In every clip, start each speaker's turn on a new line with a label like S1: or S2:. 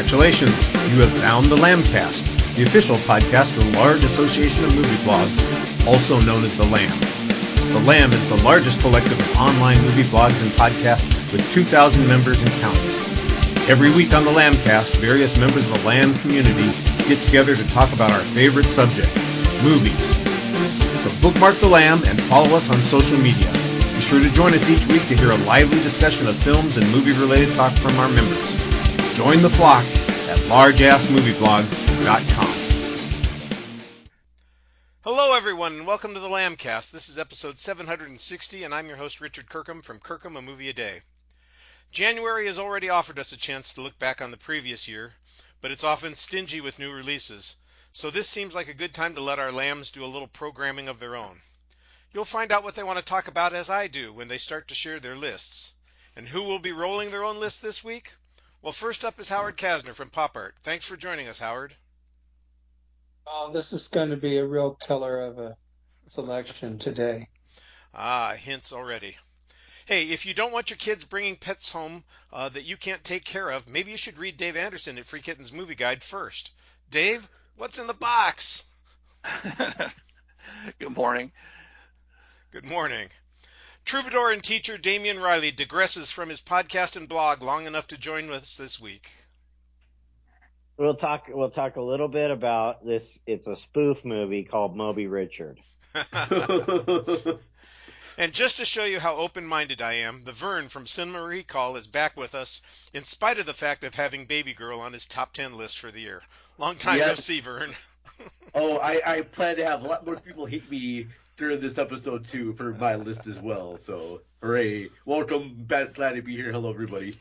S1: Congratulations! You have found the Lambcast, the official podcast of the large association of movie blogs, also known as the Lamb. The Lamb is the largest collective of online movie blogs and podcasts with 2,000 members and counting. Every week on the Lambcast, various members of the Lamb community get together to talk about our favorite subject, movies. So bookmark the Lamb and follow us on social media. Be sure to join us each week to hear a lively discussion of films and movie-related talk from our members. Join the flock at largeassmovieblogs.com. Hello, everyone, and welcome to the Lambcast. This is episode 760, and I'm your host, Richard Kirkham from Kirkham, A Movie a Day. January has already offered us a chance to look back on the previous year, but it's often stingy with new releases, so this seems like a good time to let our lambs do a little programming of their own. You'll find out what they want to talk about as I do when they start to share their lists. And who will be rolling their own list this week? Well, first up is Howard Kasner from Pop Art. Thanks for joining us, Howard.
S2: Oh, this is going to be a real killer of a selection today.
S1: Hints already. Hey, if you don't want your kids bringing pets home that you can't take care of, maybe you should read Dave Anderson at Free Kittens Movie Guide first. Dave, what's in the box?
S3: Good morning.
S1: Good morning. Troubadour and teacher Damian Riley digresses from his podcast and blog long enough to join us this week.
S4: We'll talk a little bit about this. It's a spoof movie called Moby Richard.
S1: And just to show you how open-minded I am, the Vern from Cinema Recall is back with us in spite of the fact of having Baby Girl on his top 10 list for the year. Long time no see, Vern.
S5: I plan to have a lot more people hate me during this episode too for my list as well. So hooray! Welcome, glad to be here. Hello, everybody.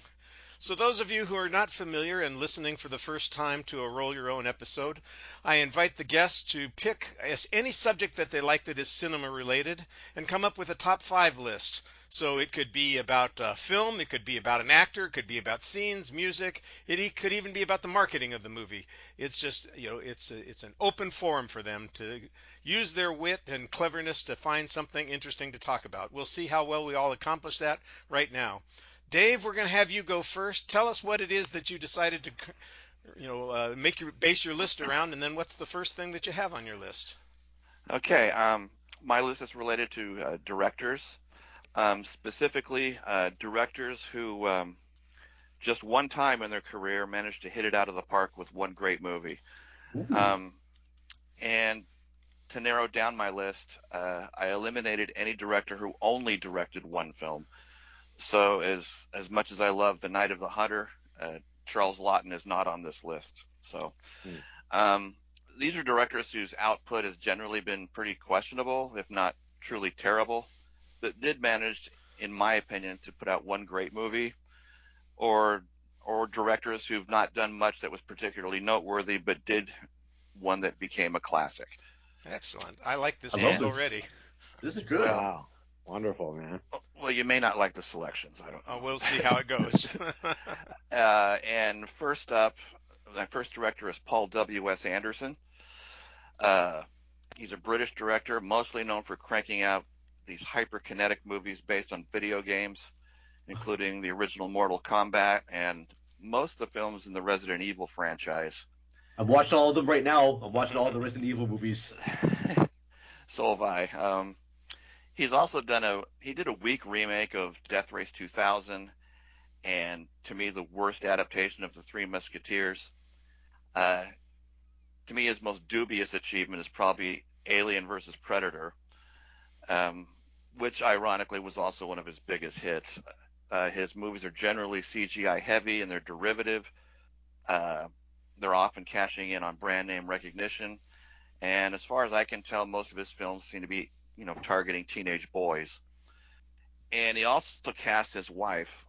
S1: So those of you who are not familiar and listening for the first time to a Roll Your Own episode, I invite the guests to pick any subject that they like that is cinema related and come up with a top 5 list. So it could be about film, it could be about an actor, it could be about scenes, music, it could even be about the marketing of the movie. It's just, it's an open forum for them to use their wit and cleverness to find something interesting to talk about. We'll see how well we all accomplish that right now. Dave, we're going to have you go first. Tell us what it is that you decided to, base your list around, and then what's the first thing that you have on your list?
S3: Okay, my list is related to directors, specifically directors who just one time in their career managed to hit it out of the park with one great movie. And to narrow down my list, I eliminated any director who only directed one film. So as much as I love The Night of the Hunter, Charles Laughton is not on this list. So these are directors whose output has generally been pretty questionable, if not truly terrible, that did manage, in my opinion, to put out one great movie, or directors who've not done much that was particularly noteworthy, but did one that became a classic.
S1: Excellent. I like this list already.
S5: This is good.
S4: Wow. Wonderful, man.
S3: Well, you may not like the selections. I don't know.
S1: We'll see how it goes.
S3: And first up, my first director is Paul W.S. Anderson. He's a British director, mostly known for cranking out these hyperkinetic movies based on video games, including the original Mortal Kombat and most of the films in the Resident Evil franchise.
S5: I'm watching all of them right now. I'm watching all the Resident Evil movies.
S3: So have I. He's also he did a weak remake of Death Race 2000, and to me, the worst adaptation of The Three Musketeers. To me, his most dubious achievement is probably Alien vs. Predator, which ironically was also one of his biggest hits. His movies are generally CGI heavy and they're derivative. They're often cashing in on brand name recognition. And as far as I can tell, most of his films seem to be targeting teenage boys. And he also cast his wife,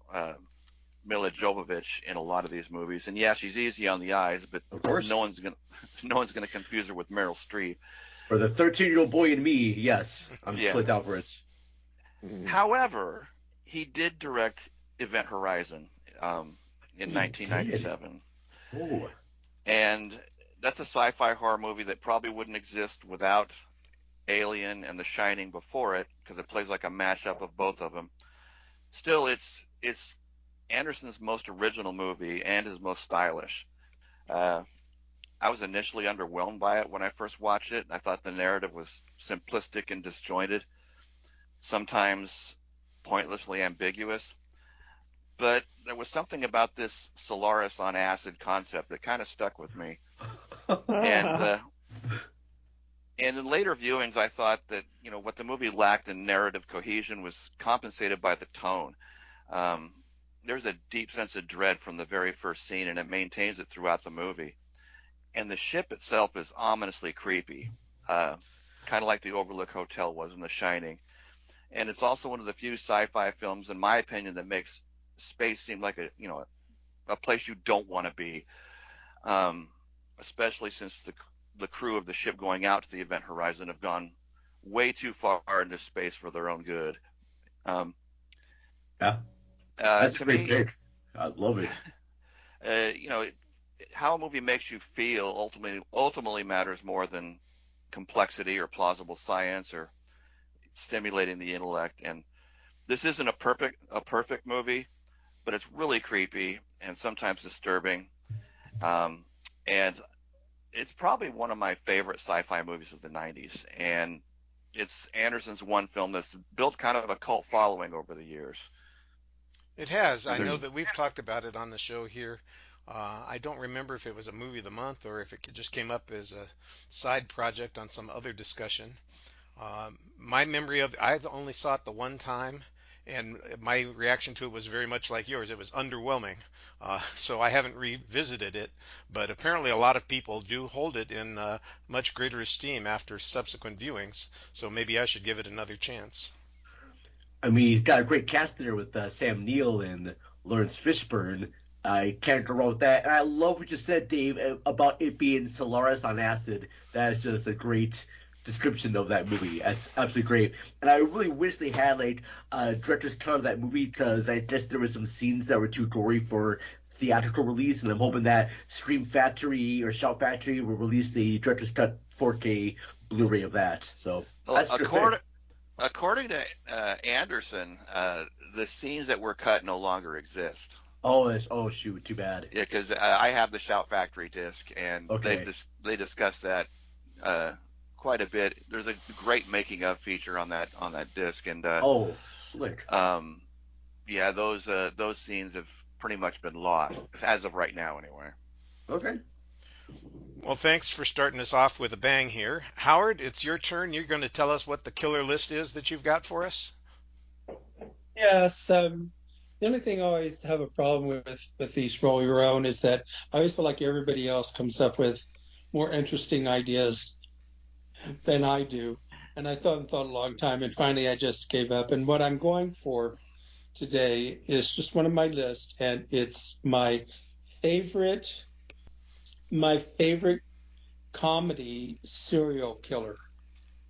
S3: Mila Jovovich, in a lot of these movies. And yeah, she's easy on the eyes, but
S5: of course,
S3: no one's gonna confuse her with Meryl Streep.
S5: For the 13-year-old boy in me, yes, I'm split down for it.
S3: However, he did direct Event Horizon in 1997.
S5: Oh.
S3: And that's a sci-fi horror movie that probably wouldn't exist without Alien and The Shining before it, because it plays like a mashup of both of them. Still, it's Anderson's most original movie and his most stylish. I was initially underwhelmed by it when I first watched it. I thought the narrative was simplistic and disjointed, sometimes pointlessly ambiguous. But there was something about this Solaris on acid concept that kind of stuck with me. And in later viewings, I thought that what the movie lacked in narrative cohesion was compensated by the tone. There's a deep sense of dread from the very first scene, and it maintains it throughout the movie. And the ship itself is ominously creepy, kind of like the Overlook Hotel was in The Shining. And it's also one of the few sci-fi films, in my opinion, that makes space seem like a place you don't want to be, especially since the crew of the ship going out to the event horizon have gone way too far into space for their own good.
S5: Yeah, that's a great pick. I love it.
S3: How a movie makes you feel ultimately matters more than complexity or plausible science or stimulating the intellect. And this isn't a perfect movie, but it's really creepy and sometimes disturbing. And it's probably one of my favorite sci-fi movies of the 90s. And it's Anderson's one film that's built kind of a cult following over the years.
S1: It has. I know that we've talked about it on the show here. I don't remember if it was a movie of the month or if it just came up as a side project on some other discussion. My memory of I only saw it the one time, and my reaction to it was very much like yours. It was underwhelming. So I haven't revisited it, but apparently a lot of people do hold it in much greater esteem after subsequent viewings. So maybe I should give it another chance.
S5: I mean, he's got a great cast there with Sam Neill and Lawrence Fishburne. I can't go wrong with that. And I love what you said, Dave, about it being Solaris on acid. That is just a great description of that movie. That's absolutely great. And I really wish they had a director's cut of that movie, because I guess there were some scenes that were too gory for theatrical release, and I'm hoping that Scream Factory or Shout Factory will release the director's cut 4K Blu-ray of that. So that's
S3: according to Anderson, the scenes that were cut no longer exist.
S5: Oh shoot, too bad.
S3: Yeah, because I have the Shout Factory disc, and they discussed that quite a bit. There's a great making of feature on that disc, and
S5: slick.
S3: Yeah, those scenes have pretty much been lost as of right now, anyway.
S5: Okay.
S1: Well, thanks for starting us off with a bang here. Howard, it's your turn. You're going to tell us what the killer list is that you've got for us?
S2: Yes. The only thing I always have a problem with these roll your own is that I always feel like everybody else comes up with more interesting ideas than I do. And I thought a long time, and finally I just gave up. And what I'm going for today is just one of my lists, and it's my favorite comedy serial killer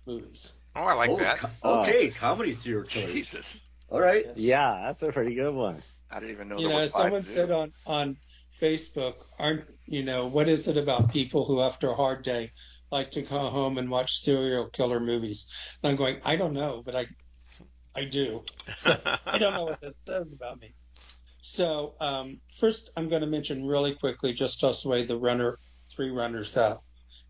S2: movies.
S1: Oh, I like that.
S5: Okay, comedy serial killers.
S3: Jesus.
S5: All right.
S4: Yes. Yeah, that's a pretty good one.
S3: I didn't even know there was
S2: someone said on Facebook, what is it about people who after a hard day like to go home and watch serial killer movies? And I'm going, I don't know, but I do. So I don't know what this says about me. So first I'm going to mention really quickly, just toss away the three runners up,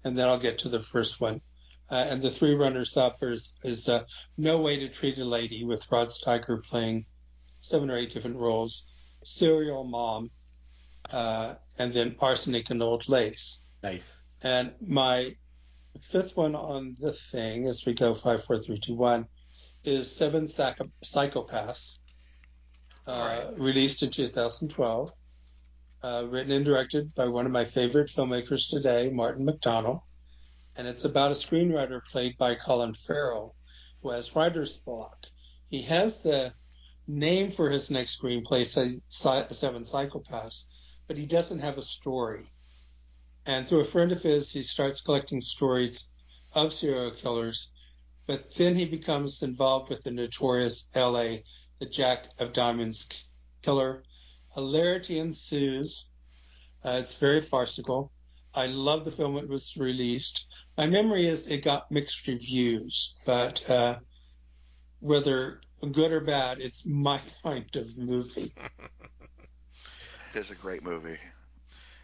S2: and then I'll get to the first one. And the three runners up is No Way to Treat a Lady, with Rod Steiger playing 7 or 8 different roles, Serial Mom, and then Arsenic and Old Lace.
S5: Nice.
S2: And my fifth one on the thing, as we go 5, 4, 3, 2, 1, is Seven Psychopaths, released in 2012, written and directed by one of my favorite filmmakers today, Martin McDonagh. And it's about a screenwriter played by Colin Farrell, who has writer's block. He has the name for his next screenplay, Seven Psychopaths, but he doesn't have a story. And through a friend of his, he starts collecting stories of serial killers, but then he becomes involved with the notorious L.A., the Jack of Diamonds killer. Hilarity ensues. It's very farcical. I love the film when it was released. My memory is it got mixed reviews, but whether good or bad, it's my kind of movie.
S3: It is a great movie.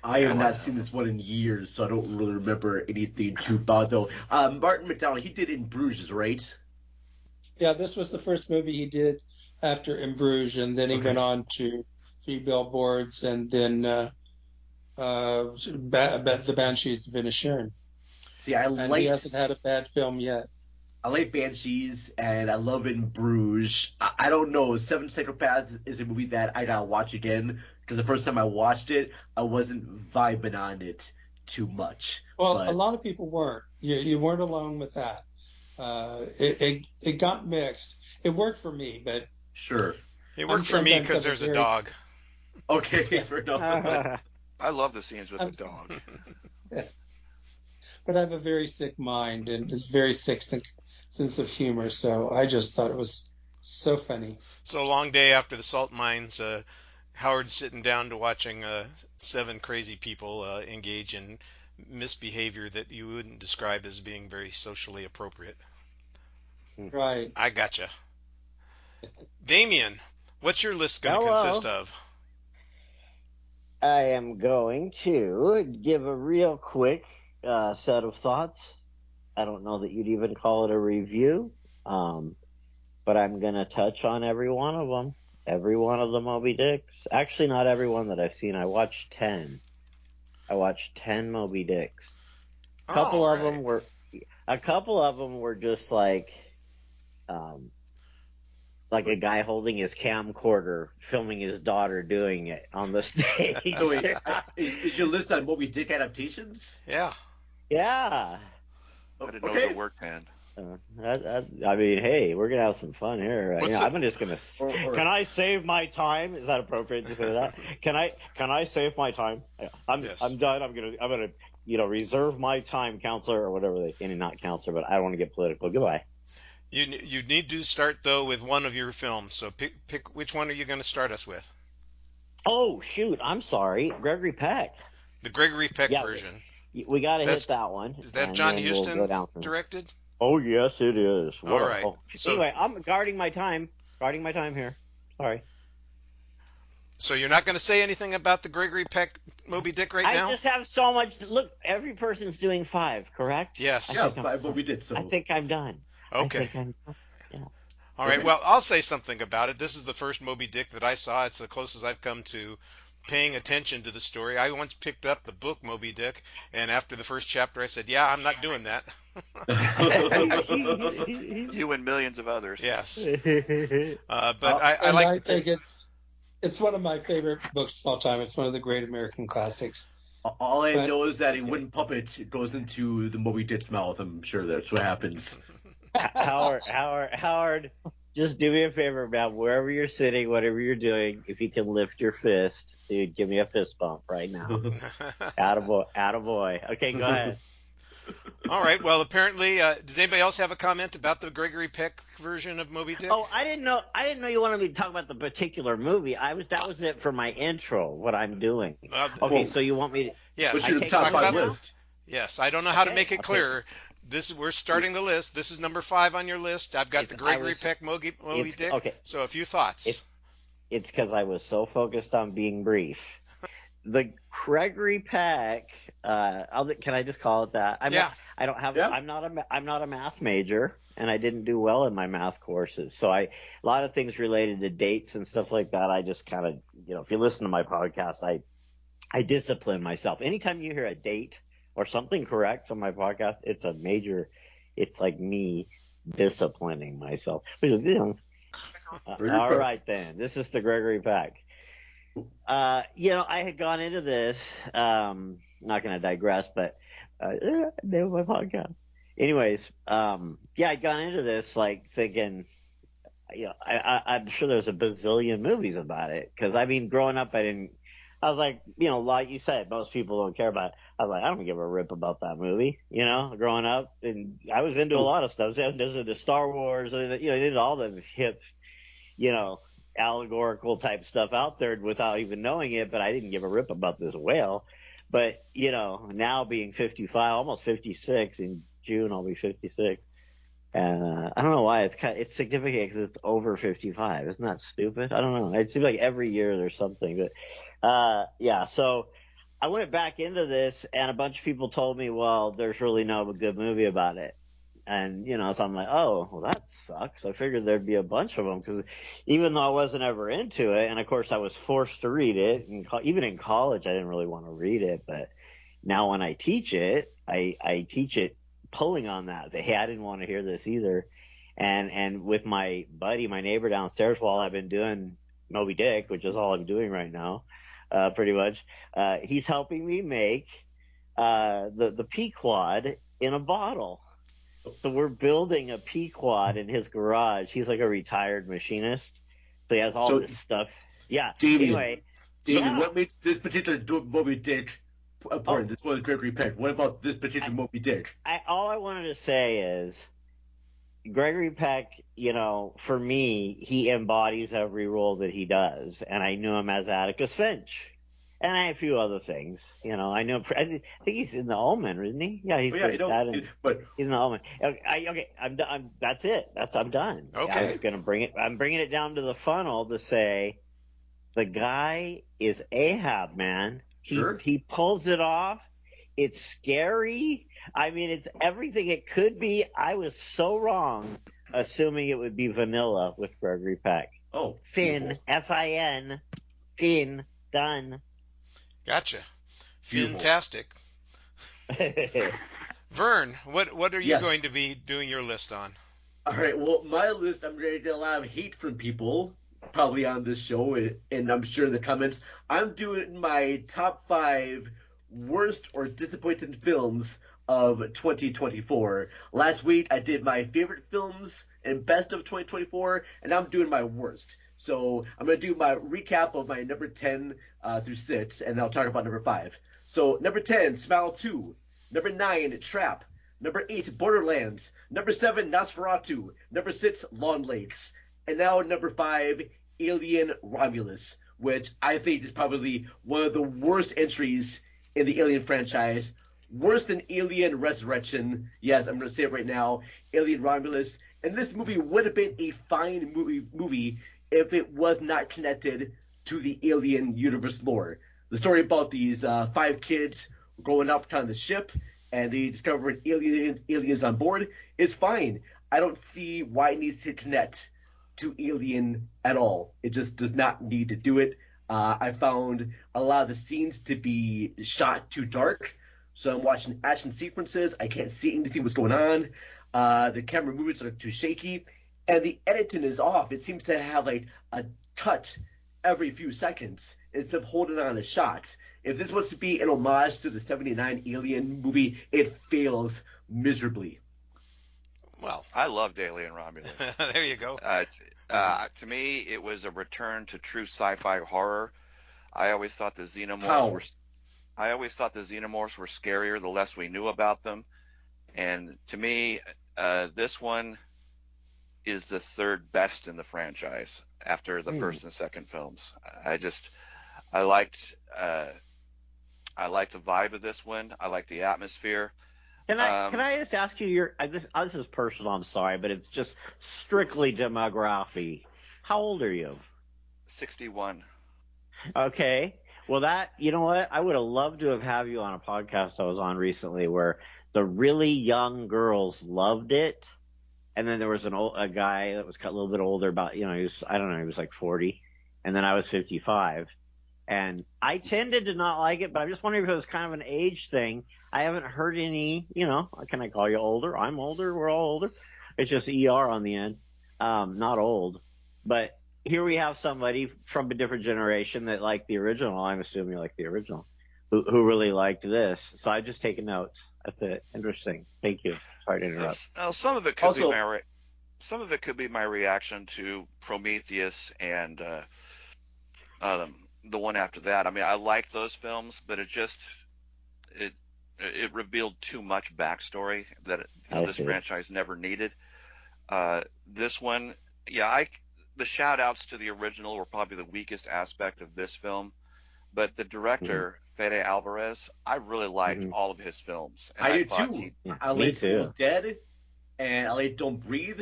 S5: I have not seen this one in years, so I don't really remember anything too bad, though. Martin McDonagh, he did In Bruges, right?
S2: Yeah, this was the first movie he did after In Bruges, and then he went on to Three Billboards, and then The Banshees of Inisherin.
S5: See,
S2: He hasn't had a bad film yet.
S5: I like Banshees, and I love In Bruges. I don't know. Seven Psychopaths is a movie that I gotta watch again, because the first time I watched it, I wasn't vibing on it too much.
S2: Well, a lot of people weren't. You weren't alone with that. It got mixed. It worked for me, but
S5: sure.
S1: It worked for me because there's a dog.
S5: Okay, fair enough.
S3: I love the scenes with the dog.
S2: But I have a very sick mind and a very sick sense of humor, so I just thought it was so funny.
S1: So a long day after the salt mines, Howard's sitting down to watching 7 crazy people engage in misbehavior that you wouldn't describe as being very socially appropriate.
S2: Right.
S1: I gotcha. Damien, what's your list going to consist of?
S4: I am going to give a real quick set of thoughts. I don't know that you'd even call it a review, but I'm going to touch on every one of them. Every one of the Moby Dicks. Actually, not every one that I've seen. I watched 10. I watched 10 Moby Dicks. A couple of them were just like a guy holding his camcorder, filming his daughter doing it on the stage.
S5: So wait, is your list on Moby Dick adaptations?
S1: Yeah.
S4: Yeah.
S3: I didn't know the work hand.
S4: I mean, hey, we're gonna have some fun here. I'm just gonna. Can I save my time? Is that appropriate to say that? Can I save my time? I'm done. I'm gonna reserve my time, counselor, or whatever they say. Not counselor, but I don't want to get political. Goodbye.
S1: You need to start though with one of your films. So pick which one are you going to start us with?
S4: Oh shoot, I'm sorry, Gregory Peck.
S1: The Gregory Peck version.
S4: We got to hit that one.
S1: Is that John Huston directed?
S4: Oh yes, it is.
S1: All right.
S4: So, anyway, I'm guarding my time. Guarding my time here. Sorry.
S1: So you're not going to say anything about the Gregory Peck Moby Dick now?
S4: I just have so much. Look, every person's doing 5, correct?
S1: Yes.
S5: Yeah, 5 Moby Dick. So
S4: I think I'm done.
S1: Okay.
S4: Yeah.
S1: All right. Well, I'll say something about it. This is the first Moby Dick that I saw. It's the closest I've come to paying attention to the story. I once picked up the book Moby Dick, and after the first chapter, I said, "Yeah, I'm not doing that."
S3: You and millions of others.
S1: Yes. I
S2: think it's one of my favorite books of all time. It's one of the great American classics.
S5: All I know is that a wooden puppet goes into the Moby Dick's mouth. I'm sure that's what happens.
S4: Howard, just do me a favor, man. Wherever you're sitting, whatever you're doing, if you can lift your fist, dude, give me a fist bump right now. Attaboy. Okay, go ahead.
S1: All right. Well, apparently, does anybody else have a comment about the Gregory Peck version of Moby Dick?
S4: Oh, I didn't know you wanted me to talk about the particular movie. That was it for my intro. What I'm doing. Okay, so you want me to?
S1: Yes.
S5: What's your top 5 list?
S1: Yes. I don't know how to make it clearer. We're starting the list. This is number 5 on your list. I've got the Gregory Peck Moby Dick. Okay. So a few thoughts.
S4: It's because I was so focused on being brief. The Gregory Peck. Can I just call it that? I'm not a math major, and I didn't do well in my math courses. So a lot of things related to dates and stuff like that. I just kind of, if you listen to my podcast, I discipline myself. Anytime you hear a date or something correct on my podcast, it's like me disciplining myself. All right, then. This is the Gregory Peck. I had gone into this, not going to digress, but name of my podcast. Anyways, I'd gone into this like thinking, I'm sure there's a bazillion movies about it. Because, growing up, I was like, like you said, most people don't care about it. I was like, I don't give a rip about that movie, growing up. And I was into a lot of stuff. I was into Star Wars, into all the hip, allegorical type stuff out there without even knowing it, but I didn't give a rip about this whale. But, now being 55, almost 56, in June I'll be 56. And I don't know why it's significant because it's over 55. Isn't that stupid? I don't know. It seems like every year there's something. But, so I went back into this, and a bunch of people told me, well, there's really no good movie about it. And, so I'm like, oh, well, that sucks. I figured there'd be a bunch of them, because even though I wasn't ever into it, and of course I was forced to read it, and even in college I didn't really want to read it, but now when I teach it, I teach it pulling on that. Hey, I didn't want to hear this either. And with my buddy, my neighbor downstairs, while I've been doing Moby Dick, which is all I'm doing right now, pretty much, he's helping me make the Pequod in a bottle. So we're building a Pequod in his garage. He's like a retired machinist, so he has all this stuff. Yeah.
S5: Damien,
S4: Anyway,
S5: what makes this particular Moby Dick important? This was Gregory Peck. What about this particular Moby Dick?
S4: All I wanted to say is, Gregory Peck, for me, he embodies every role that he does, and I knew him as Atticus Finch, and a few other things. I know. I think he's in The Omen, isn't he? Yeah, he's he's in The Omen. Okay, I'm done. That's it. I'm done.
S1: Okay.
S4: I was gonna bring it. I'm bringing it down to the funnel to say, the guy is Ahab, man. He pulls it off. It's scary. I mean, it's everything it could be. I was so wrong assuming it would be vanilla with Gregory Peck.
S5: Oh,
S4: Finn, Fin, Finn, done.
S1: Gotcha. Fantastic. Vern, what are you going to be doing your list on?
S5: All right. Well, my list, I'm going to get a lot of hate from people probably on this show, and I'm sure in the comments. I'm doing my top 5 worst or disappointing films of 2024. Last week I did my favorite films and best of 2024, and I'm doing my worst. So I'm going to do my recap of my number 10 through 6, and I'll talk about number 5. So number 10, Smile 2. Number 9, Trap. Number 8, Borderlands. Number 7, Nosferatu. Number 6, Long Lakes. And now number 5, Alien Romulus, which I think is probably one of the worst entries in the Alien franchise. Worse than Alien Resurrection. Yes, I'm going to say it right now. Alien Romulus. And this movie would have been a fine movie if it was not connected to the Alien universe lore. The story about these 5 kids growing up on the ship, and they discover aliens on board is fine. I don't see why it needs to connect to Alien at all. It just does not need to do it. I found a lot of the scenes to be shot too dark, so I'm watching action sequences. I can't see anything what's going on. The camera movements are too shaky, and the editing is off. It seems to have like a cut every few seconds instead of holding on a shot. If this was to be an homage to the 79 Alien movie, it fails miserably.
S3: Well, I loved Alien Romulus.
S1: There you go.
S3: To me, it was a return to true sci-fi horror. I always thought the xenomorphs were scarier the less we knew about them. And to me, this one is the third best in the franchise after the first and second films. I liked the vibe of this one. I liked the atmosphere.
S4: Can I just ask you this is personal, I'm sorry, but it's just strictly demography. How old are you?
S3: 61.
S4: Okay. Well, you know what? I would have loved to have had you on a podcast I was on recently where the really young girls loved it. And then there was a guy that was a little bit older, about, he was like 40. And then I was 55. And I tended to not like it, but I'm just wondering if it was kind of an age thing. I haven't heard any, can I call you older? I'm older. We're all older. It's just ER on the end. Not old. But here we have somebody from a different generation that liked the original. I'm assuming you like the original, who really liked this. So I've just taken notes. That's it. Interesting. Thank you. Sorry to interrupt.
S3: Some of it could be my reaction to Prometheus and the one after that. I mean, I like those films, but it revealed too much backstory that this franchise never needed. This one, the shout outs to the original were probably the weakest aspect of this film, but the director, Fede Alvarez, I really liked all of his films. And
S5: I do too. I liked Dead, and I liked Don't Breathe.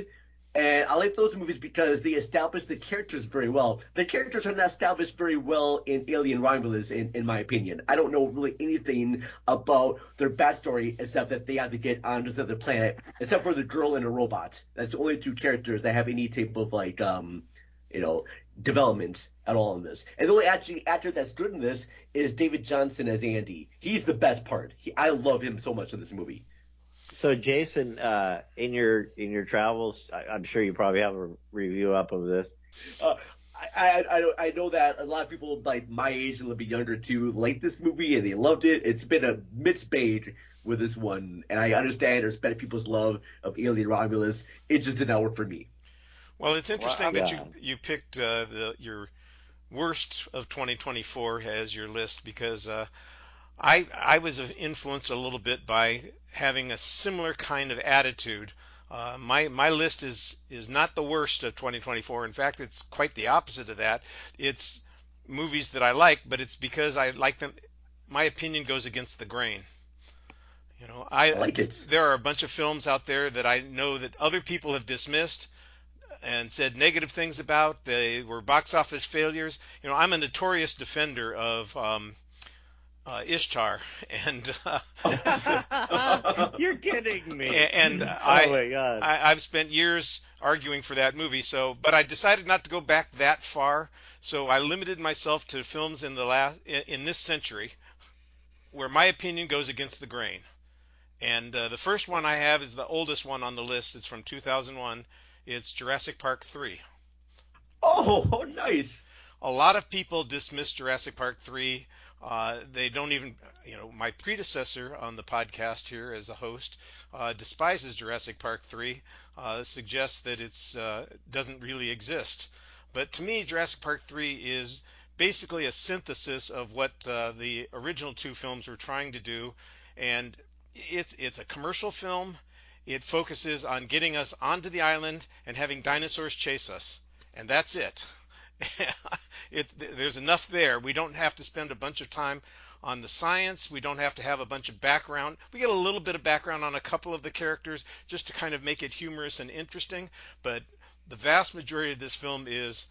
S5: And I like those movies because they establish the characters very well. The characters are not established very well in Alien Romulus, in my opinion. I don't know really anything about their backstory except that they had to get onto the planet, except for the girl and the robot. That's the only two characters that have any type of development at all in this. And the only actor that's good in this is David Johnson as Andy. He's the best part. I love him so much in this movie.
S4: So Jason, in your travels, I'm sure you probably have a review up of this.
S5: I know that a lot of people like my age and a little bit younger too like this movie and they loved it. It's been a mixed bag with this one, and I understand or respect people's love of Alien Romulus. It just did not work for me.
S1: Well, it's interesting that you picked your worst of 2024 as your list because I was influenced a little bit by having a similar kind of attitude. My list is not the worst of 2024. In fact, it's quite the opposite of that. It's movies that I like, but it's because I like them. My opinion goes against the grain.
S5: I like it.
S1: There are a bunch of films out there that I know that other people have dismissed and said negative things about. They were box office failures. I'm a notorious defender of Ishtar, and
S4: you're kidding me.
S1: And
S4: oh my God.
S1: I've spent years arguing for that movie. But I decided not to go back that far. So I limited myself to films in this century where my opinion goes against the grain. And the first one I have is the oldest one on the list. It's from 2001. It's Jurassic Park 3.
S5: Oh, nice.
S1: A lot of people dismiss Jurassic Park 3. They don't even, my predecessor on the podcast here as a host despises Jurassic Park 3, suggests that it's doesn't really exist. But to me, Jurassic Park 3 is basically a synthesis of what the original two films were trying to do, and it's a commercial film. It focuses on getting us onto the island and having dinosaurs chase us, and that's it. There's enough there. We don't have to spend a bunch of time on the science. We don't have to have a bunch of background. We get a little bit of background on a couple of the characters just to kind of make it humorous and interesting, but the vast majority of this film is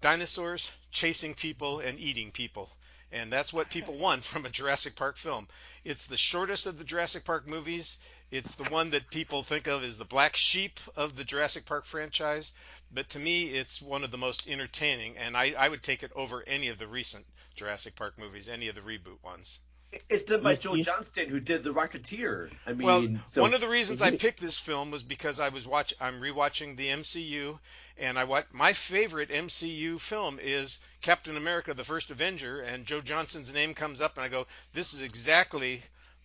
S1: dinosaurs chasing people and eating people. And that's what people want from a Jurassic Park film. It's the shortest of the Jurassic Park movies. It's the one that people think of as the black sheep of the Jurassic Park franchise. But to me, it's one of the most entertaining, and I would take it over any of the recent Jurassic Park movies, any of the reboot ones.
S5: It's done by Joe Johnston, who did The Rocketeer.
S1: One of the reasons I picked this film was because I'm rewatching the MCU, and my favorite MCU film is Captain America: The First Avenger, and Joe Johnston's name comes up, and I go, this is exactly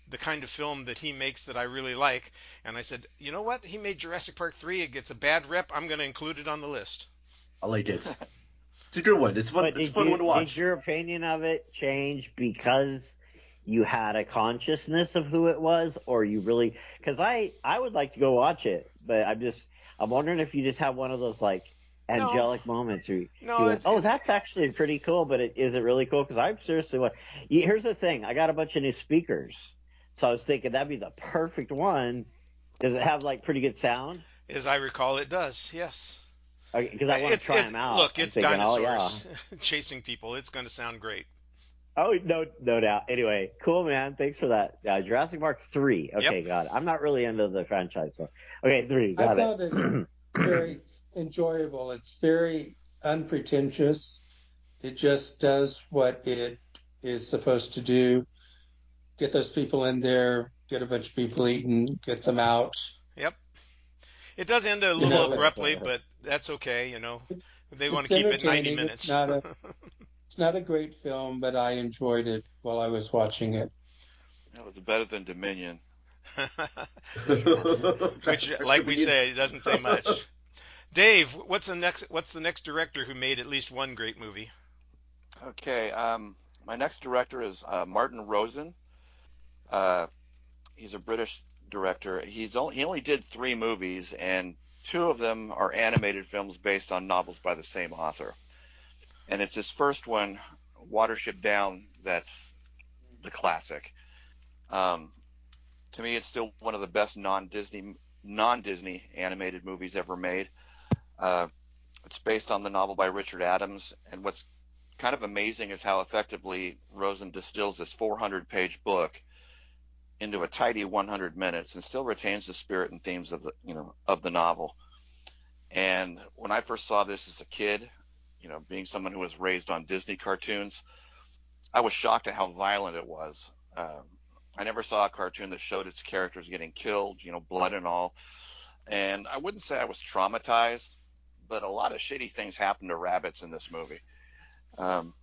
S1: the kind of film that he makes that I really like. And I said, you know what? He made Jurassic Park 3. It gets a bad rep. I'm going to include it on the list.
S5: I like it. It's a good one. It's fun. It's fun one to watch.
S4: Did your opinion of it change because you had a consciousness of who it was, or you really? Because I would like to go watch it, but I'm wondering if you just have one of those like angelic moments where that's actually pretty cool, but is it really cool? Because I'm seriously here's the thing. I got a bunch of new speakers. So I was thinking that'd be the perfect one. Does it have like pretty good sound?
S1: As I recall, it does. Yes.
S4: Because I want to try them out.
S1: Look, it's dinosaurs chasing people. It's going to sound great.
S4: Oh, no doubt. Anyway, cool, man. Thanks for that. Jurassic Park 3. Okay,
S1: yep.
S4: Got it. I'm not really into the franchise. So. Okay, 3. Got it.
S2: I found it very enjoyable. It's very unpretentious. It just does what it is supposed to do. Get those people in there, get a bunch of people eating, get them out.
S1: Yep. It does end a little abruptly, but that's okay, They want to keep it 90 minutes.
S2: It's not a great film, but I enjoyed it while I was watching it.
S3: That was better than Dominion.
S1: Which, like we say, it doesn't say much. Dave, what's the next director who made at least one great movie?
S3: Okay, my next director is Martin Rosen. He's a British director. He only did 3 movies, and 2 of them are animated films based on novels by the same author. And it's his first one, Watership Down, that's the classic. To me, it's still one of the best non-Disney animated movies ever made. It's based on the novel by Richard Adams, and what's kind of amazing is how effectively Rosen distills this 400-page book into a tidy 100 minutes and still retains the spirit and themes of the novel. And when I first saw this as a kid, being someone who was raised on Disney cartoons, I was shocked at how violent it was. I never saw a cartoon that showed its characters getting killed, blood and all. And I wouldn't say I was traumatized, but a lot of shitty things happened to rabbits in this movie. I'm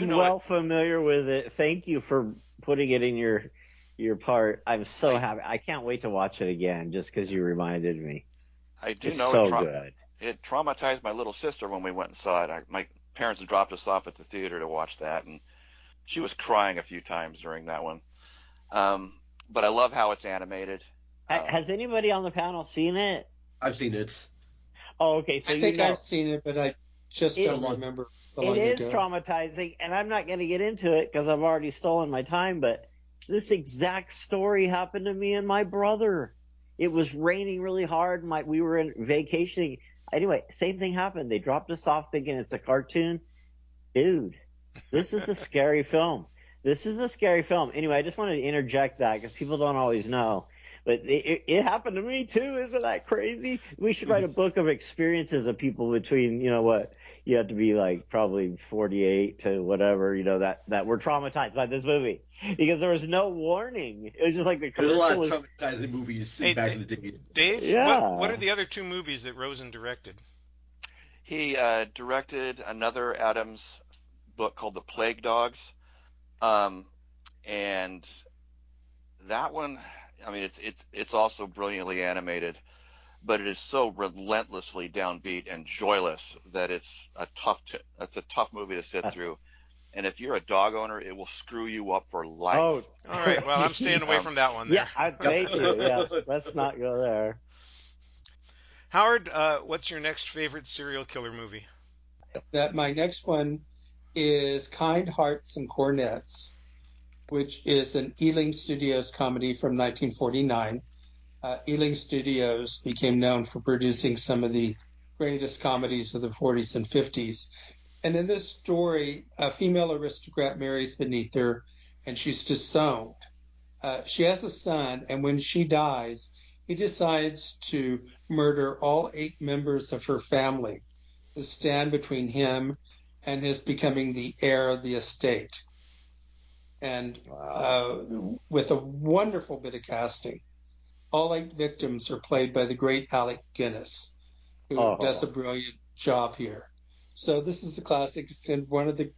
S4: well familiar with it. Thank you for putting it in your part. I'm so happy. I can't wait to watch it again just because you reminded me.
S3: I do
S4: it's
S3: know
S4: so good.
S3: It traumatized my little sister when we went and saw it. My parents dropped us off at the theater to watch that, and she was crying a few times during that one. But I love how it's animated.
S4: Has anybody on the panel seen it?
S5: I've seen it.
S4: Oh, okay. So
S2: I think I've seen it, but I just don't remember so long ago.
S4: It is traumatizing, and I'm not going to get into it because I've already stolen my time, but this exact story happened to me and my brother. It was raining really hard. We were in vacationing. Anyway, same thing happened. They dropped us off thinking it's a cartoon. Dude, this is a scary film. This is a scary film. Anyway, I just wanted to interject that because people don't always know. But it happened to me too. Isn't that crazy? We should write a book of experiences of people between, what, you have to be like probably 48 to whatever, that were traumatized by this movie. Because there was no warning. It was just like the commercial.
S5: There's a lot of traumatizing movies back in the days.
S1: Dave,
S4: yeah.
S1: What are the other two movies that Rosen directed?
S3: He directed another Adams book called The Plague Dogs. And that one, I mean, it's also brilliantly animated, but it is so relentlessly downbeat and joyless that it's a tough movie to sit through. And if you're a dog owner, it will screw you up for life.
S4: Oh,
S1: all right. Well, I'm staying away from that one. There.
S4: Yeah, thank you. Yeah, let's not go there.
S1: Howard, what's your next favorite serial killer movie?
S2: My next one is Kind Hearts and Cornets, which is an Ealing Studios comedy from 1949. Ealing Studios became known for producing some of the greatest comedies of the 40s and 50s. And in this story, a female aristocrat marries beneath her, and she's disowned. She has a son, and when she dies, he decides to murder all 8 members of her family to stand between him and his becoming the heir of the estate. And with a wonderful bit of casting. All 8 victims are played by the great Alec Guinness, who does a brilliant job here. So this is a classic. It's one of the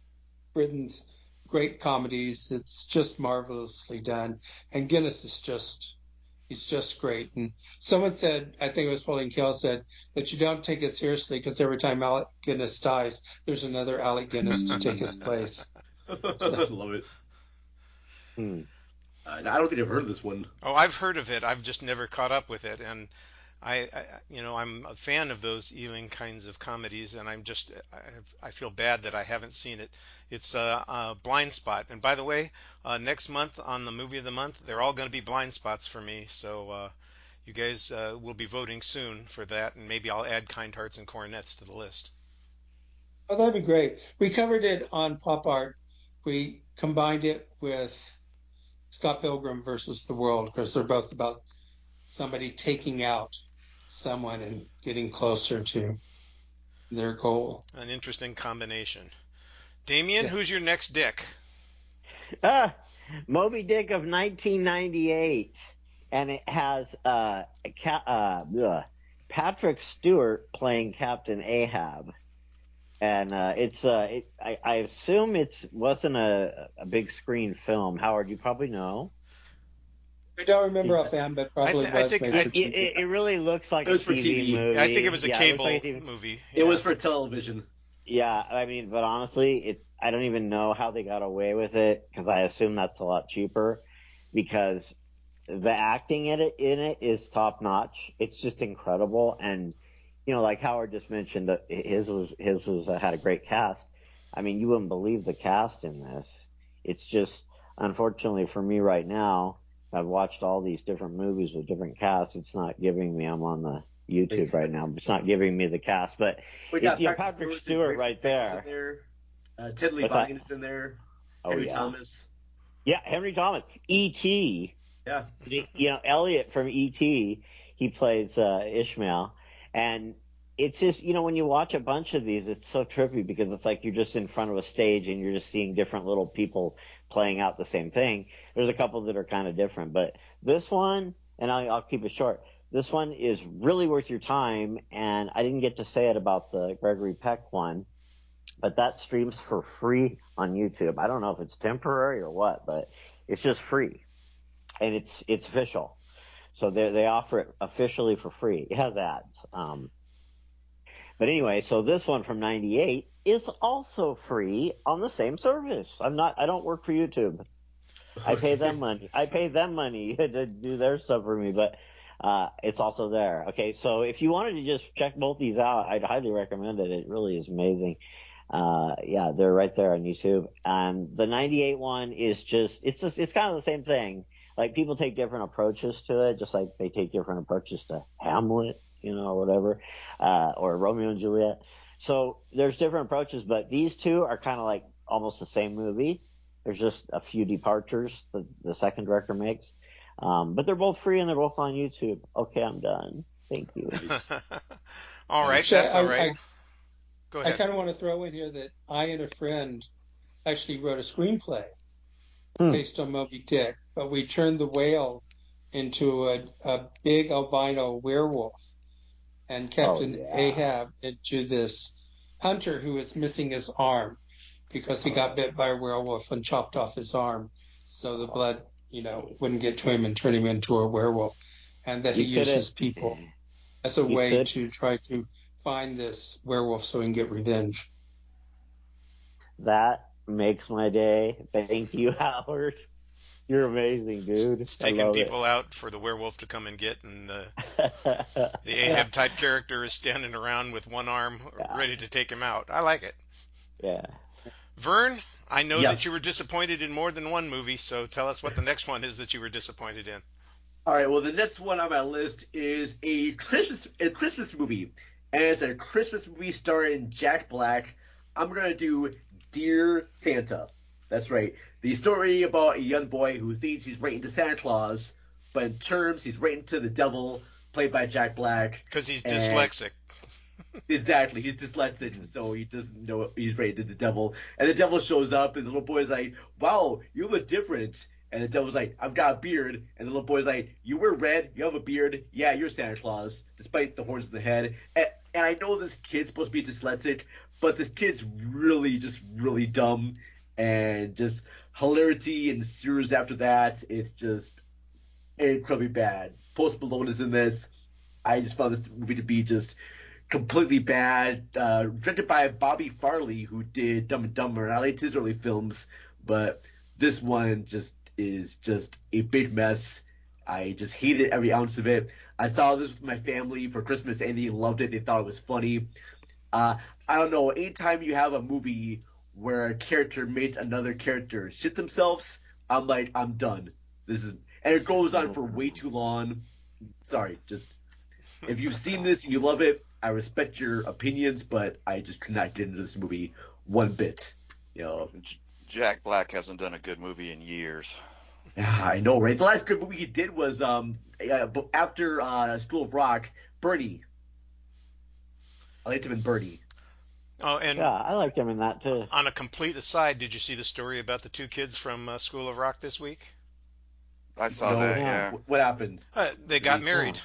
S2: Britain's great comedies. It's just marvelously done. And Guinness is he's just great. And someone said, I think it was Pauline Kael said, that you don't take it seriously because every time Alec Guinness dies, there's another Alec Guinness to take his place.
S5: Love it. I don't think I've heard of this one.
S1: Oh, I've heard of it. I've just never caught up with it. And I'm a fan of those Ealing kinds of comedies, and I feel bad that I haven't seen it. It's a Blind Spot. And by the way, next month on the Movie of the Month, they're all going to be blind spots for me. So you guys will be voting soon for that, and maybe I'll add Kind Hearts and Cornets to the list.
S2: Oh, that'd be great. We covered it on Pop Art. We combined it with Scott Pilgrim versus the World because they're both about somebody taking out someone and getting closer to their goal.
S1: An interesting combination. Damien, who's your next Dick?
S4: Moby Dick of 1998, and it has Patrick Stewart playing Captain Ahab, and I assume it wasn't a big screen film. Howard, you probably know.
S2: I don't remember offhand, but probably
S4: it really looks like a TV movie.
S1: I think it was a cable movie.
S5: It was for television.
S4: Yeah, I mean, but honestly, I don't even know how they got away with it because I assume that's a lot cheaper because the acting in it is top notch. It's just incredible, and like Howard just mentioned, his had a great cast. I mean, you wouldn't believe the cast in this. It's just, unfortunately for me right now, I've watched all these different movies with different casts. It's not giving me. I'm on the YouTube right now. It's not giving me the cast, but
S5: we got
S4: Patrick Stewart right there.
S5: Ted Levine is in there.
S4: Oh,
S5: Henry Thomas.
S4: Yeah, Henry Thomas. E.T.
S5: Yeah.
S4: Elliot from E.T., he plays Ishmael. And it's just, when you watch a bunch of these, it's so trippy because it's like you're just in front of a stage and you're just seeing different little people playing out the same thing. There's a couple that are kind of different, but this one, and I'll keep it short, this one is really worth your time, and I didn't get to say it about the Gregory Peck one, but that streams for free on YouTube. I don't know if it's temporary or what, but it's just free, and it's official. So they offer it officially for free. It has ads. But anyway, so this one from '98 is also free on the same service. I don't work for YouTube. I pay them money. To do their stuff for me, but it's also there. Okay, so if you wanted to just check both these out, I'd highly recommend it. It really is amazing. They're right there on YouTube. And the '98 one is it's kind of the same thing. Like, people take different approaches to it, just like they take different approaches to Hamlet, or whatever, or Romeo and Juliet. So there's different approaches, but these two are kind of like almost the same movie. There's just a few departures the second director makes. But they're both free and they're both on YouTube. Okay, I'm done. Thank you.
S1: All right, that's all right. Go ahead.
S2: I kind of want to throw in here that I and a friend actually wrote a screenplay based on Moby Dick, but we turned the whale into a big albino werewolf and Captain Ahab into this hunter who is missing his arm because he got bit by a werewolf and chopped off his arm so the blood, wouldn't get to him and turn him into a werewolf, and that he uses people as a way to try to find this werewolf so he can get revenge.
S4: That makes my day. Thank you, Howard. You're amazing, dude.
S1: It's taking people out for the werewolf to come and get, and the Ahab type character is standing around with one arm ready to take him out. I like it.
S4: Yeah.
S1: Vern, I know that you were disappointed in more than one movie, so tell us what the next one is that you were disappointed in.
S5: All right, well, the next one on my list is a Christmas movie, and it's a Christmas movie starring Jack Black. I'm going to do Dear Santa. That's right. The story about a young boy who thinks he's writing to Santa Claus, but in terms he's writing to the devil, played by Jack Black.
S1: Because he's dyslexic.
S5: Exactly, he's dyslexic, and so he doesn't know he's writing to the devil. And the devil shows up, and the little boy's like, "Wow, you look different." And the devil's like, "I've got a beard." And the little boy's like, "You wear red, you have a beard, yeah, you're Santa Claus," despite the horns in the head. And I know this kid's supposed to be dyslexic, but this kid's really dumb, and just hilarity ensues after that. It's just incredibly bad. Post Malone is in this. I just found this movie to be just completely bad. Directed by Bobby Farley, who did Dumb and Dumber, and I liked his early films, but this one is just a big mess. I just hated every ounce of it. I saw this with my family for Christmas, and they loved it. They thought it was funny. I don't know. Anytime you have a movie where a character makes another character shit themselves, I'm like, I'm done. And it goes on for way too long. Sorry, if you've seen this and you love it, I respect your opinions, but I just could not get into this movie one bit.
S3: Jack Black hasn't done a good movie in years.
S5: Yeah, I know, right? The last good movie he did was after School of Rock, Bernie. I liked him in Bernie.
S1: Oh, and
S4: yeah, I liked him in that too.
S1: On a complete aside, did you see the story about the two kids from School of Rock this week?
S3: I saw that. Yeah.
S5: What happened?
S1: They got married.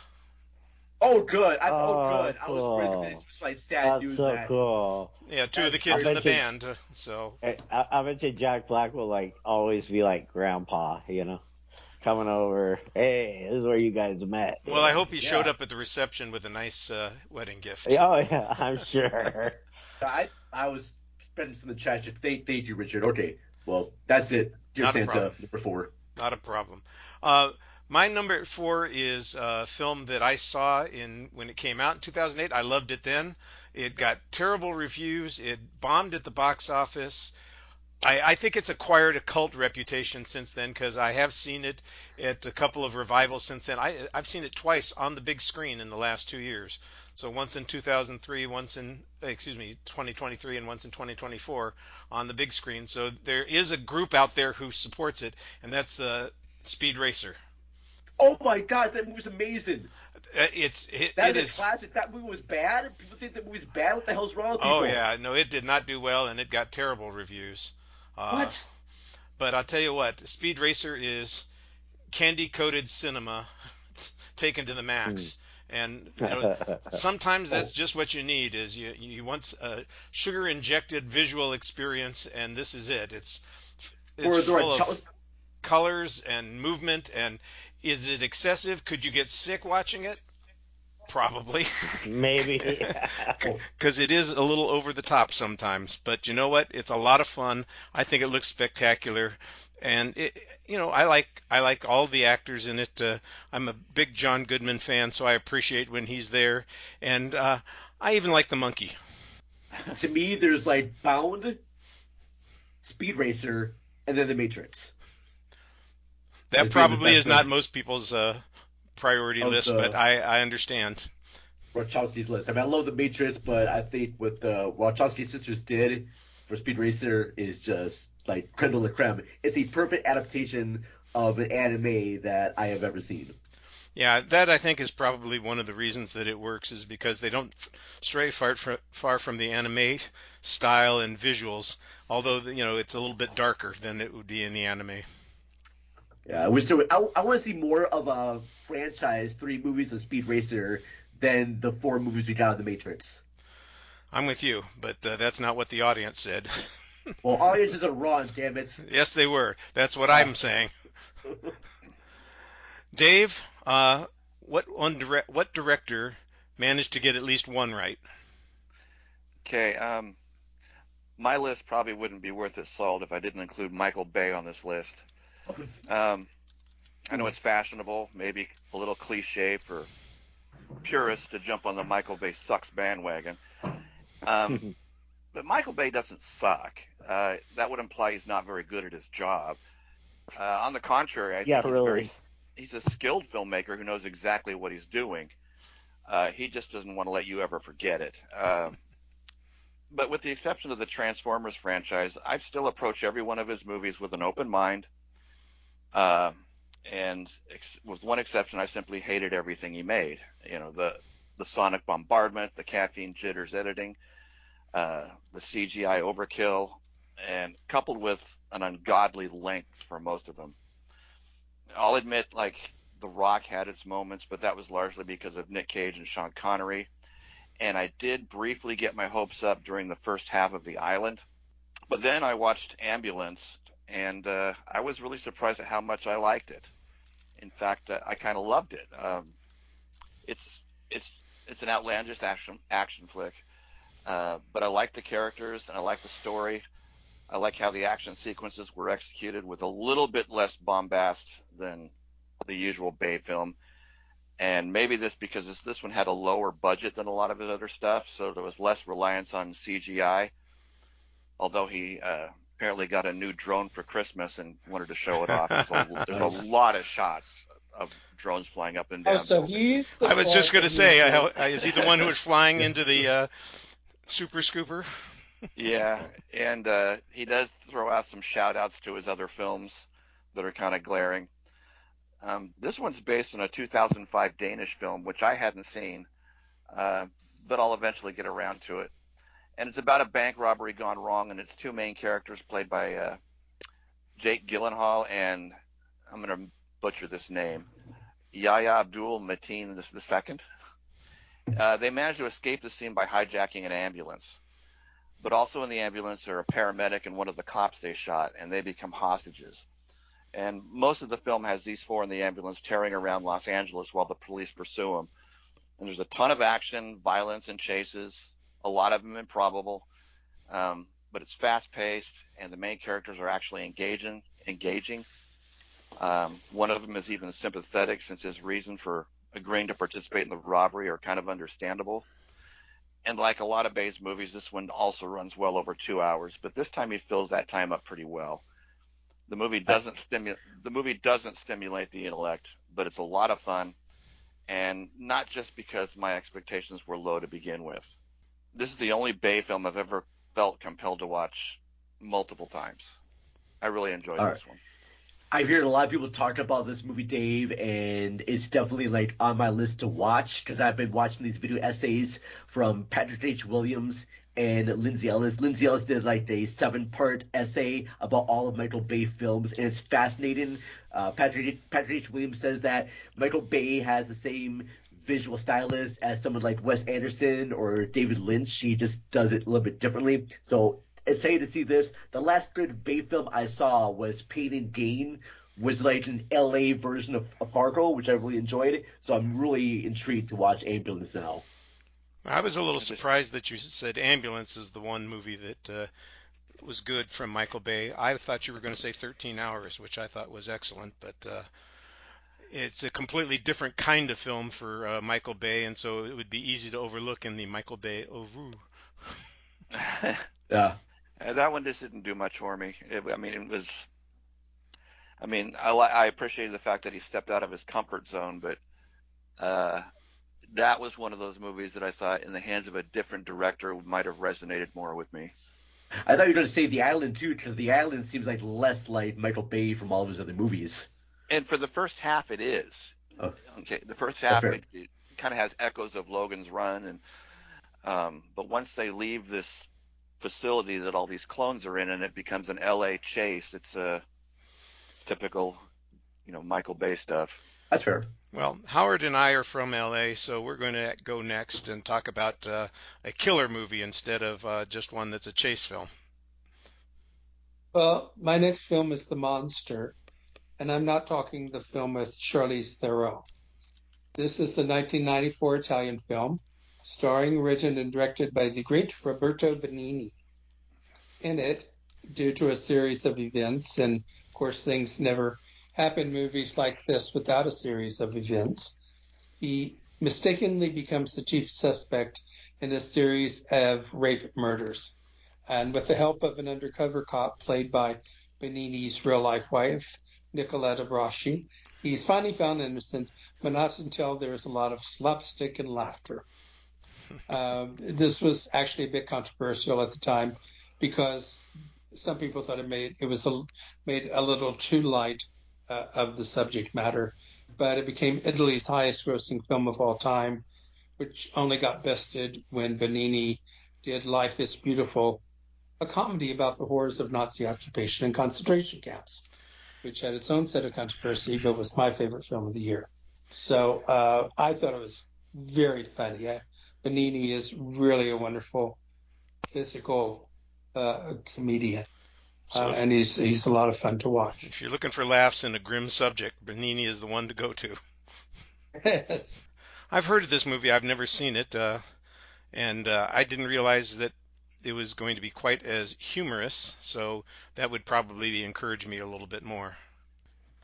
S5: Oh, good. Good.
S4: Cool.
S5: I was worried it was like sad news.
S4: That's so cool.
S1: Yeah, two of the kids in the band. So
S4: I bet you Jack Black will always be like grandpa, coming over. Hey, this is where you guys met.
S1: Well, I hope he showed up at the reception with a nice wedding gift.
S4: Oh yeah, I'm sure.
S5: I was spending some of the chat. Thank you, Richard. Okay, well that's it. Dear Santa, number 4.
S1: Not a problem. My number 4 is a film that I saw when it came out in 2008. I loved it then. It got terrible reviews. It bombed at the box office. I think it's acquired a cult reputation since then because I have seen it at a couple of revivals since then. I've seen it twice on the big screen in the last 2 years. So once in 2003, once in 2023, and once in 2024 on the big screen. So there is a group out there who supports it, and that's Speed Racer.
S5: Oh my God, that movie's amazing.
S1: That
S5: is a classic. That movie was bad. People think that movie's bad. What the hell's wrong with people?
S1: Oh yeah, no, it did not do well, and it got terrible reviews.
S5: What?
S1: But I'll tell you what, Speed Racer is candy-coated cinema taken to the max. And sometimes that's just what you need. Is you want a sugar-injected visual experience, and this is it. It's full of colors and movement. And is it excessive? Could you get sick watching it? Probably.
S4: Maybe.
S1: Because it is a little over the top sometimes. But you know what? It's a lot of fun. I think it looks spectacular. And I like all the actors in it. I'm a big John Goodman fan, so I appreciate when he's there. And I even like the monkey.
S5: To me, there's like Bound, Speed Racer, and then The Matrix.
S1: That probably is not most people's priority list, but I understand.
S5: Wachowski's list. I mean, I love The Matrix, but I think what the Wachowski sisters did for Speed Racer is just like creme de la creme. It's a perfect adaptation of an anime that I have ever seen.
S1: Yeah, that I think is probably one of the reasons that it works, is because they don't stray far from the anime style and visuals, although it's a little bit darker than it would be in the anime.
S5: Yeah, I want to see more of a franchise, 3 movies of Speed Racer, than the 4 movies we got of The Matrix.
S1: I'm with you, but that's not what the audience said.
S5: Well, audiences are wrong, damn it.
S1: Yes, they were. That's what I'm saying. Dave, what director managed to get at least one right?
S3: Okay, my list probably wouldn't be worth its salt if I didn't include Michael Bay on this list. I know it's fashionable, maybe a little cliche for purists to jump on the Michael Bay sucks bandwagon. But Michael Bay doesn't suck. That would imply he's not very good at his job. On the contrary, I think he's a skilled filmmaker who knows exactly what he's doing. He just doesn't want to let you ever forget it. But with the exception of the Transformers franchise, I've still approached every one of his movies with an open mind. And with one exception, I simply hated everything he made. The sonic bombardment, the caffeine jitters editing, the CGI overkill, and coupled with an ungodly length for most of them. I'll admit, The Rock had its moments, but that was largely because of Nick Cage and Sean Connery. And I did briefly get my hopes up during the first half of The Island. But then I watched Ambulance, and I was really surprised at how much I liked it. In fact, I kind of loved it. It's an outlandish action flick, but I like the characters and I like the story. I like how the action sequences were executed with a little bit less bombast than the usual Bay film. And maybe because this one had a lower budget than a lot of his other stuff, so there was less reliance on CGI. Although he apparently got a new drone for Christmas and wanted to show it off. There's a lot of shots of drones flying up and down.
S2: Oh, so he's
S1: I was just going to say, is he the one who was flying into the Super Scooper?
S3: Yeah, and he does throw out some shout-outs to his other films that are kind of glaring. This one's based on a 2005 Danish film, which I hadn't seen, but I'll eventually get around to it. And it's about a bank robbery gone wrong, and its 2 main characters played by Jake Gyllenhaal and, I'm going to butcher this name, Yahya Abdul Mateen II. They managed to escape the scene by hijacking an ambulance. But also in the ambulance are a paramedic and one of the cops they shot, and they become hostages. And most of the film has these 4 in the ambulance tearing around Los Angeles while the police pursue them. And there's a ton of action, violence, and chases. A lot of them improbable, but it's fast-paced, and the main characters are actually engaging. One of them is even sympathetic, since his reason for agreeing to participate in the robbery are kind of understandable. And like a lot of Bay's movies, this one also runs well over 2 hours, but this time he fills that time up pretty well. The movie doesn't stimulate the intellect, but it's a lot of fun, and not just because my expectations were low to begin with. This is the only Bay film I've ever felt compelled to watch multiple times. I really enjoyed this one.
S5: I've heard a lot of people talk about this movie, Dave, and it's definitely like on my list to watch because I've been watching these video essays from Patrick H. Williams and Lindsay Ellis. Lindsay Ellis did like a 7-part essay about all of Michael Bay films, and it's fascinating. Patrick H. Williams says that Michael Bay has the same visual stylist as someone like Wes Anderson or David Lynch. He just does it a little bit differently. So excited to see this. The last good Bay film I saw was Pain and Gain, which is like an LA version of Fargo, which I really enjoyed. So I'm really intrigued to watch Ambulance now.
S1: I was a little surprised that you said Ambulance is the one movie that was good from Michael Bay. I thought you were going to say 13 Hours, which I thought was excellent, but it's a completely different kind of film for Michael Bay, and so it would be easy to overlook in the Michael Bay au revoir.
S5: Yeah.
S3: That one just didn't do much for me. I appreciated the fact that he stepped out of his comfort zone, but that was one of those movies that I thought in the hands of a different director might have resonated more with me.
S5: I thought you were going to say The Island, too, because The Island seems like less like Michael Bay from all of his other movies.
S3: And for the first half, it is.
S5: Oh.
S3: Okay, the first half, it kind of has echoes of Logan's Run, and but once they leave this facility that all these clones are in, and it becomes an LA chase, it's a typical, Michael Bay stuff.
S5: That's fair.
S1: Well, Howard and I are from LA, so we're going to go next and talk about a killer movie instead of just one that's a chase film.
S2: Well, my next film is The Monster, and I'm not talking the film with Charlize Theron. This is the 1994 Italian film, starring, written, and directed by the great Roberto Benigni. In it, due to a series of events, and of course things never happen in movies like this without a series of events, he mistakenly becomes the chief suspect in a series of rape murders. And with the help of an undercover cop played by Benigni's real-life wife, Nicoletta Braschi, he's finally found innocent, but not until there's a lot of slapstick and laughter. This was actually a bit controversial at the time because some people thought it made a little too light of the subject matter, but it became Italy's highest-grossing film of all time, which only got bested when Benigni did Life is Beautiful, a comedy about the horrors of Nazi occupation and concentration camps, which had its own set of controversy, but was my favorite film of the year. So I thought it was very funny. Benigni is really a wonderful physical comedian. And he's a lot of fun to watch.
S1: If you're looking for laughs in a grim subject, Benigni is the one to go to.
S2: Yes.
S1: I've heard of this movie. I've never seen it, and I didn't realize that it was going to be quite as humorous, so that would probably encourage me a little bit more.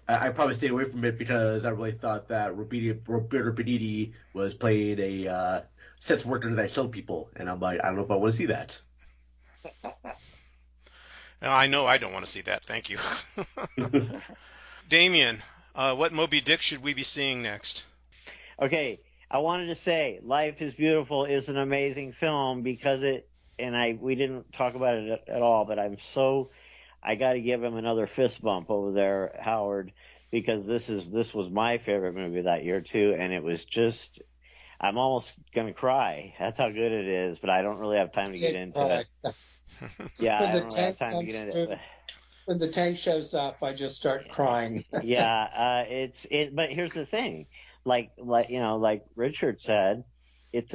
S5: I probably stayed away from it because I really thought that Roberto Benigni was playing a sex worker that killed people, and I'm like, I don't know if I want to see that.
S1: I know I don't want to see that. Thank you. Damien, what Moby Dick should we be seeing next?
S4: Okay, I wanted to say Life is Beautiful is an amazing film because we didn't talk about it at all, but I got to give him another fist bump over there, Howard, because this was my favorite movie that year too, and it was just, I'm almost going to cry. That's how good it is, but I don't really have time to get into it. Yeah, I don't really have time to get into it.
S2: When the tank shows up, I just start crying.
S4: Yeah, but here's the thing, like Richard said, it's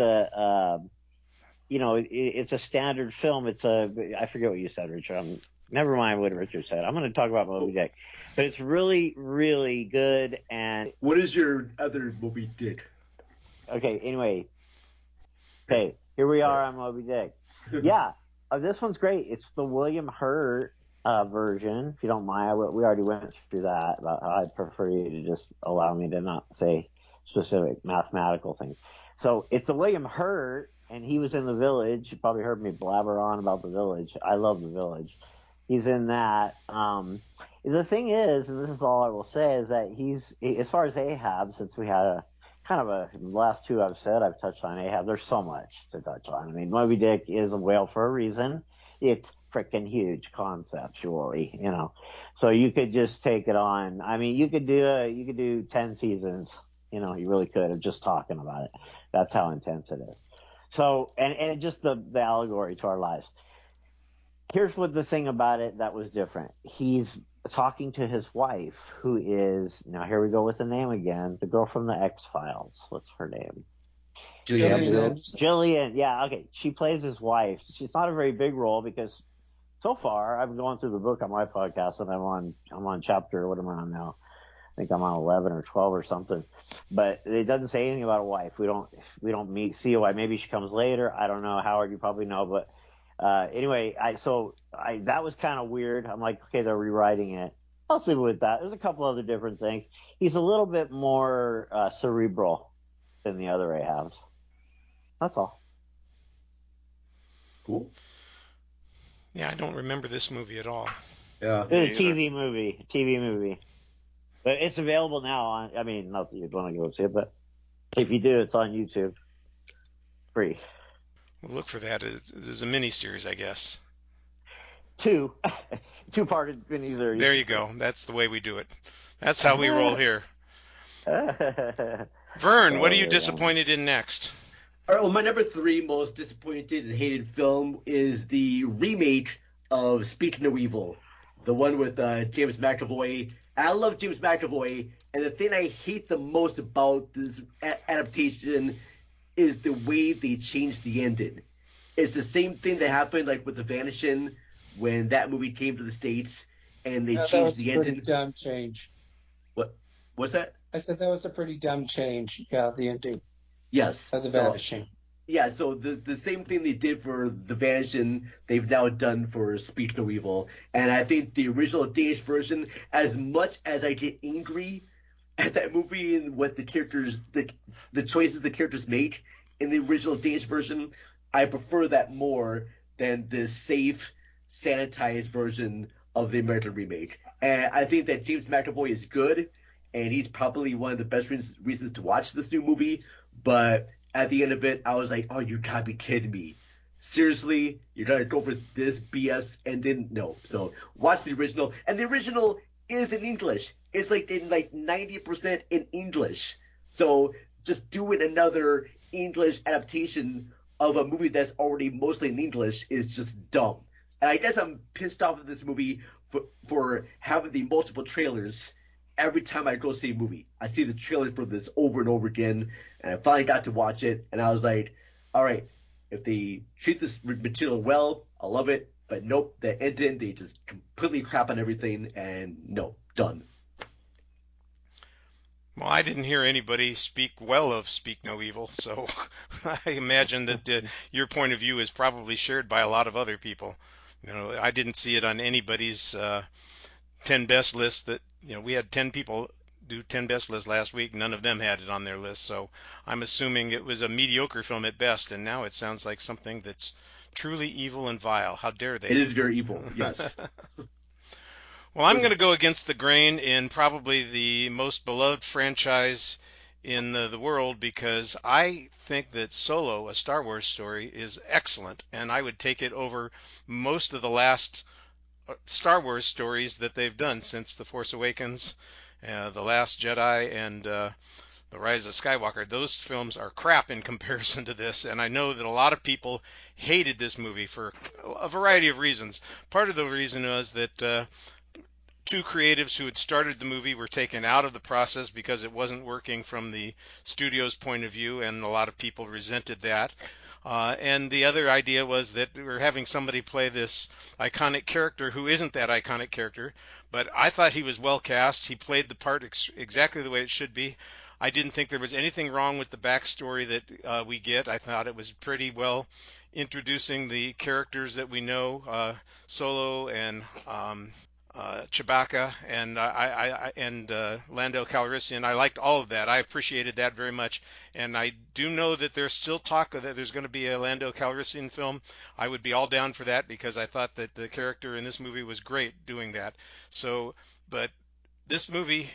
S4: it's a standard film. I forget what you said, Richard. Never mind what Richard said. I'm going to talk about Moby Dick, but it's really, really good. And
S5: what is your other Moby Dick?
S4: Okay. Anyway, okay, here we are on Moby Dick. Yeah. This one's great. It's the William Hurt version, if you don't mind. We already went through that, about how I'd prefer you to just allow me to not say specific mathematical things. So it's the William Hurt and he was in The Village. You probably heard me blabber on about The Village. I love The Village. He's in that. The thing is, and this is all I will say, is that he's, as far as Ahab, since we had the last two I've touched on Ahab. There's so much to touch on. I mean, Moby Dick is a whale for a reason. It's freaking huge conceptually, So you could just take it on. I mean, you could do 10 seasons. You really could of just talking about it. That's how intense it is. So, and just the allegory to our lives. Here's what the thing about it that was different. He's talking to his wife, who is, now here we go with the name again, the girl from the X-Files. What's her name? Jillian. Yeah, okay. She plays his wife. She's not a very big role because so far I've been going through the book on my podcast and I'm on chapter, what am I on now? I think I'm on 11 or 12 or something, but it doesn't say anything about a wife. We don't see a wife. Maybe she comes later. I don't know. Howard, you probably know, but anyway, that was kind of weird. I'm like, okay, they're rewriting it. I'll see with that. There's a couple other different things. He's a little bit more cerebral than the other Ahabs. That's all.
S5: Cool.
S1: Yeah, I don't remember this movie at all.
S5: Yeah,
S4: it's a TV movie. But it's available now not that you'd want to go see it, but if you do, it's on YouTube. Free.
S1: We'll look for that. There's a mini-series, I guess.
S4: Two-parted mini-series.
S1: There you go. That's the way we do it. That's how we roll here. Vern, what are you disappointed in next?
S5: All right, well, my number 3 most disappointed and hated film is the remake of Speak No Evil, the one with James McAvoy. I love James McAvoy, and the thing I hate the most about this adaptation is the way they changed the ending. It's the same thing that happened like with The Vanishing when that movie came to the States, and they changed the ending.
S2: That was a pretty dumb change.
S5: What's that?
S2: I said that was a pretty dumb change. Yeah, the ending.
S5: Yes.
S2: Of The Vanishing.
S5: Yeah, so the same thing they did for The Vanishing, they've now done for Speak No Evil. And I think the original Danish version, as much as I get angry at that movie and what the characters, the choices the characters make in the original Danish version, I prefer that more than the safe, sanitized version of the American remake. And I think that James McAvoy is good, and he's probably one of the best reasons to watch this new movie, but at the end of it, I was like, oh, you gotta be kidding me. Seriously? You're gonna go for this BS ending? No. So watch the original. And the original is in English. It's like in 90% in English. So just doing another English adaptation of a movie that's already mostly in English is just dumb. And I guess I'm pissed off at this movie for having the multiple trailers. Every time I go see a movie, I see the trailer for this over and over again, and I finally got to watch it, and I was like, all right, if they treat this material well, I'll love it, but nope, the ending, they just completely crap on everything, and no, done.
S1: Well, I didn't hear anybody speak well of Speak No Evil, so I imagine that your point of view is probably shared by a lot of other people. I didn't see it on anybody's 10 best list that, we had 10 people do 10 best lists last week. None of them had it on their list. So I'm assuming it was a mediocre film at best. And now it sounds like something that's truly evil and vile. How dare they?
S5: It is very evil. Yes.
S1: Well, I'm going to go against the grain in probably the most beloved franchise in the world, because I think that Solo, a Star Wars story, is excellent. And I would take it over most of the last Star Wars stories that they've done since The Force Awakens, The Last Jedi, and The Rise of Skywalker. Those films are crap in comparison to this, and I know that a lot of people hated this movie for a variety of reasons. Part of the reason was that two creatives who had started the movie were taken out of the process because it wasn't working from the studio's point of view, and a lot of people resented that. And the other idea was that we were having somebody play this iconic character who isn't that iconic character, but I thought he was well cast. He played the part exactly the way it should be. I didn't think there was anything wrong with the backstory that we get. I thought it was pretty well introducing the characters that we know, Solo and Chewbacca and Lando Calrissian. I liked all of that. I appreciated that very much. And I do know that there's still talk that there's going to be a Lando Calrissian film. I would be all down for that because I thought that the character in this movie was great doing that. So, but this movie,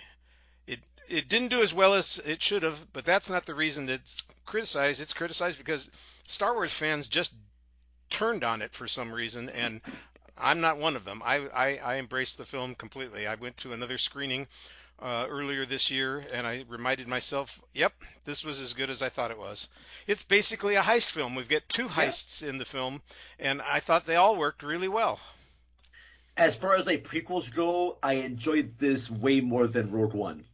S1: it didn't do as well as it should have, but that's not the reason it's criticized. It's criticized because Star Wars fans just turned on it for some reason, and I'm not one of them. I embraced the film completely. I went to another screening earlier this year, and I reminded myself, yep, this was as good as I thought it was. It's basically a heist film. We've got two heists in the film, and I thought they all worked really well.
S5: As far as like prequels go, I enjoyed this way more than Rogue One.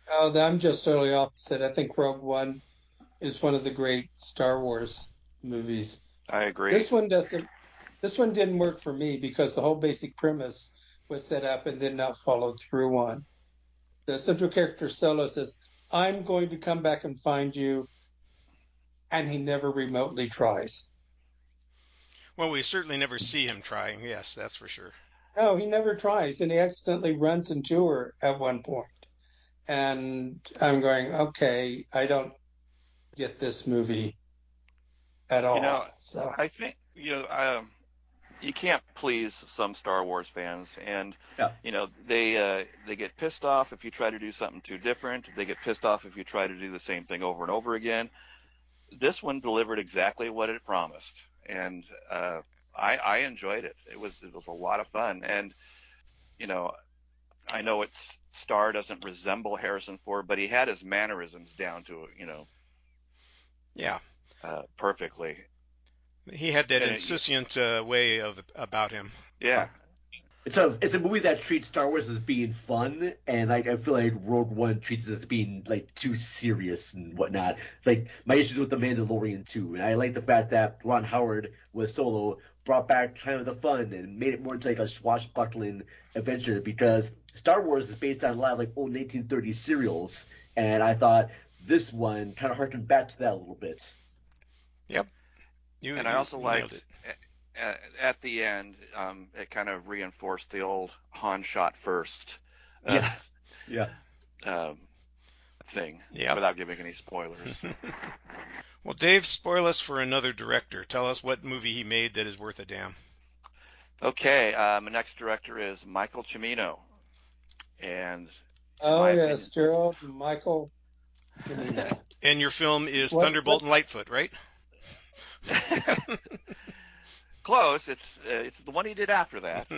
S2: Oh, I'm just totally opposite. I think Rogue One is one of the great Star Wars movies.
S3: I agree.
S2: This one didn't work for me because the whole basic premise was set up and then not followed through on. The central character Solo says, "I'm going to come back and find you," and he never remotely tries.
S1: Well, we certainly never see him trying. Yes, that's for sure.
S2: No, he never tries, and he accidentally runs into her at one point. And I'm going, okay, I don't get this movie at all. So
S3: I think you can't please some Star Wars fans, and they get pissed off if you try to do something too different. They get pissed off if you try to do the same thing over and over again. This one delivered exactly what it promised, and I enjoyed it. It was a lot of fun, and I know its star doesn't resemble Harrison Ford, but he had his mannerisms down to perfectly.
S1: He had that insouciant way about him.
S3: Yeah.
S5: It's a movie that treats Star Wars as being fun, and I feel like Rogue One treats it as being like too serious and whatnot. It's like my issues with The Mandalorian too, and I like the fact that Ron Howard with Solo brought back kind of the fun and made it more into like a swashbuckling adventure, because Star Wars is based on a lot of like old 1930s serials, and I thought this one kind of harkened back to that a little bit.
S1: Yep.
S3: I also liked at the end, it kind of reinforced the old Han shot first thing without giving any spoilers.
S1: Well, Dave, spoil us for another director. Tell us what movie he made that is worth a damn.
S3: Okay, my next director is Michael Cimino. And
S2: yes, Gerald Michael Cimino.
S1: And your film is Thunderbolt and Lightfoot, right?
S3: Close. It's the one he did after that,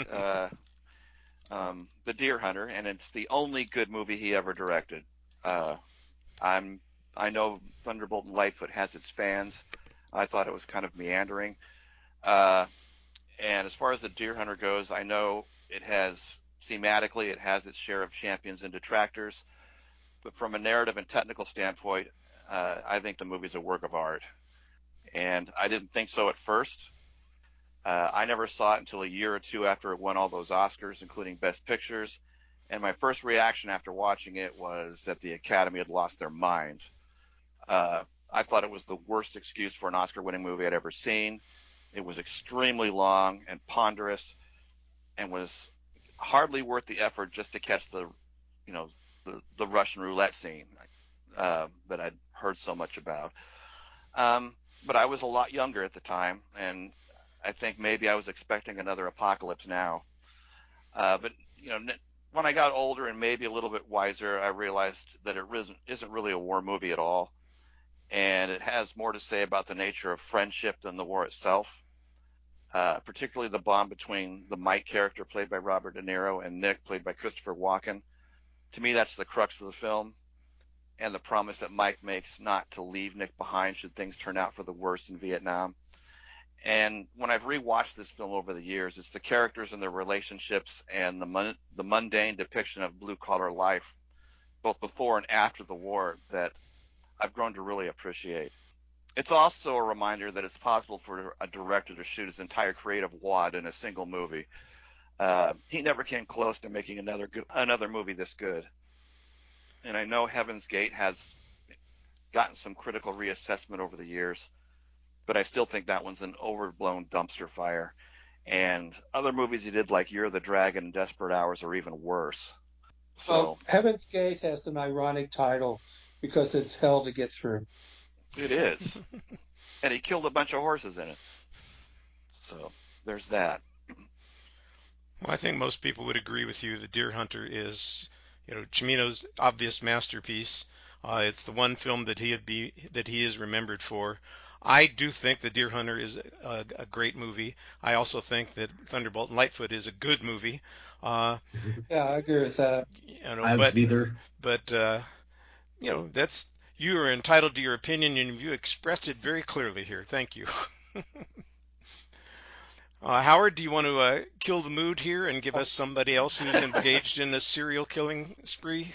S3: The Deer Hunter, and it's the only good movie he ever directed. I know Thunderbolt and Lightfoot has its fans. I thought it was kind of meandering. And as far as The Deer Hunter goes, I know it has its share of champions and detractors, but from a narrative and technical standpoint, I think the movie's a work of art. And I didn't think so at first. I never saw it until a year or two after it won all those Oscars, including Best Pictures. And my first reaction after watching it was that the Academy had lost their minds. I thought it was the worst excuse for an Oscar-winning movie I'd ever seen. It was extremely long and ponderous, and was hardly worth the effort just to catch the Russian roulette scene that I'd heard so much about. But I was a lot younger at the time, and I think maybe I was expecting another Apocalypse Now. But when I got older and maybe a little bit wiser, I realized that it isn't really a war movie at all, and it has more to say about the nature of friendship than the war itself. Particularly the bond between the Mike character played by Robert De Niro and Nick played by Christopher Walken. To me, that's the crux of the film, and the promise that Mike makes not to leave Nick behind should things turn out for the worst in Vietnam. And when I've rewatched this film over the years, it's the characters and their relationships and the mundane depiction of blue-collar life, both before and after the war, that I've grown to really appreciate. It's also a reminder that it's possible for a director to shoot his entire creative wad in a single movie. He never came close to making another movie this good. And I know Heaven's Gate has gotten some critical reassessment over the years, but I still think that one's an overblown dumpster fire. And other movies he did, like Year of the Dragon and Desperate Hours, are even worse. So
S2: well, Heaven's Gate has an ironic title because it's hell to get through.
S3: it is. And he killed a bunch of horses in it. So there's that.
S1: Well, I think most people would agree with you. The Deer Hunter is, Cimino's obvious masterpiece. It's the one film that he is remembered for. I do think The Deer Hunter is a great movie. I also think that Thunderbolt and Lightfoot is a good movie.
S2: Yeah, I agree with that.
S5: Neither.
S1: But that's, you are entitled to your opinion, and you expressed it very clearly here. Thank you. Howard, do you want to kill the mood here and give us somebody else who's engaged in a serial killing spree?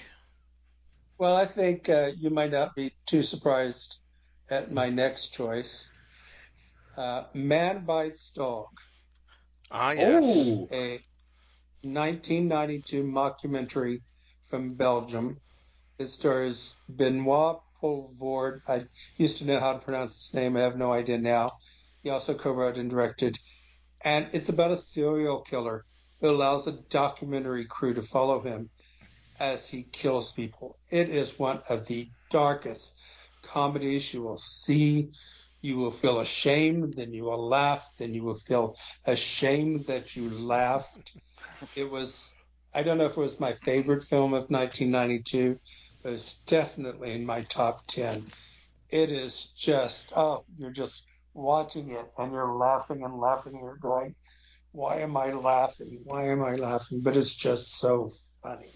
S2: Well, I think you might not be too surprised at my next choice. Man Bites Dog.
S1: Ah, yes.
S2: A 1992 mockumentary from Belgium. It stars Benoit Poelvoorde. I used to know how to pronounce his name. I have no idea now. He also co-wrote and directed. And it's about a serial killer who allows a documentary crew to follow him as he kills people. It is one of the darkest comedies you will see. You will feel ashamed, then you will laugh, then you will feel ashamed that you laughed. It was, I don't know if it was my favorite film of 1992, but it's definitely in my top 10. It is just, you're just watching it and you're laughing and laughing. You're going, why am I laughing? Why am I laughing? But it's just so funny.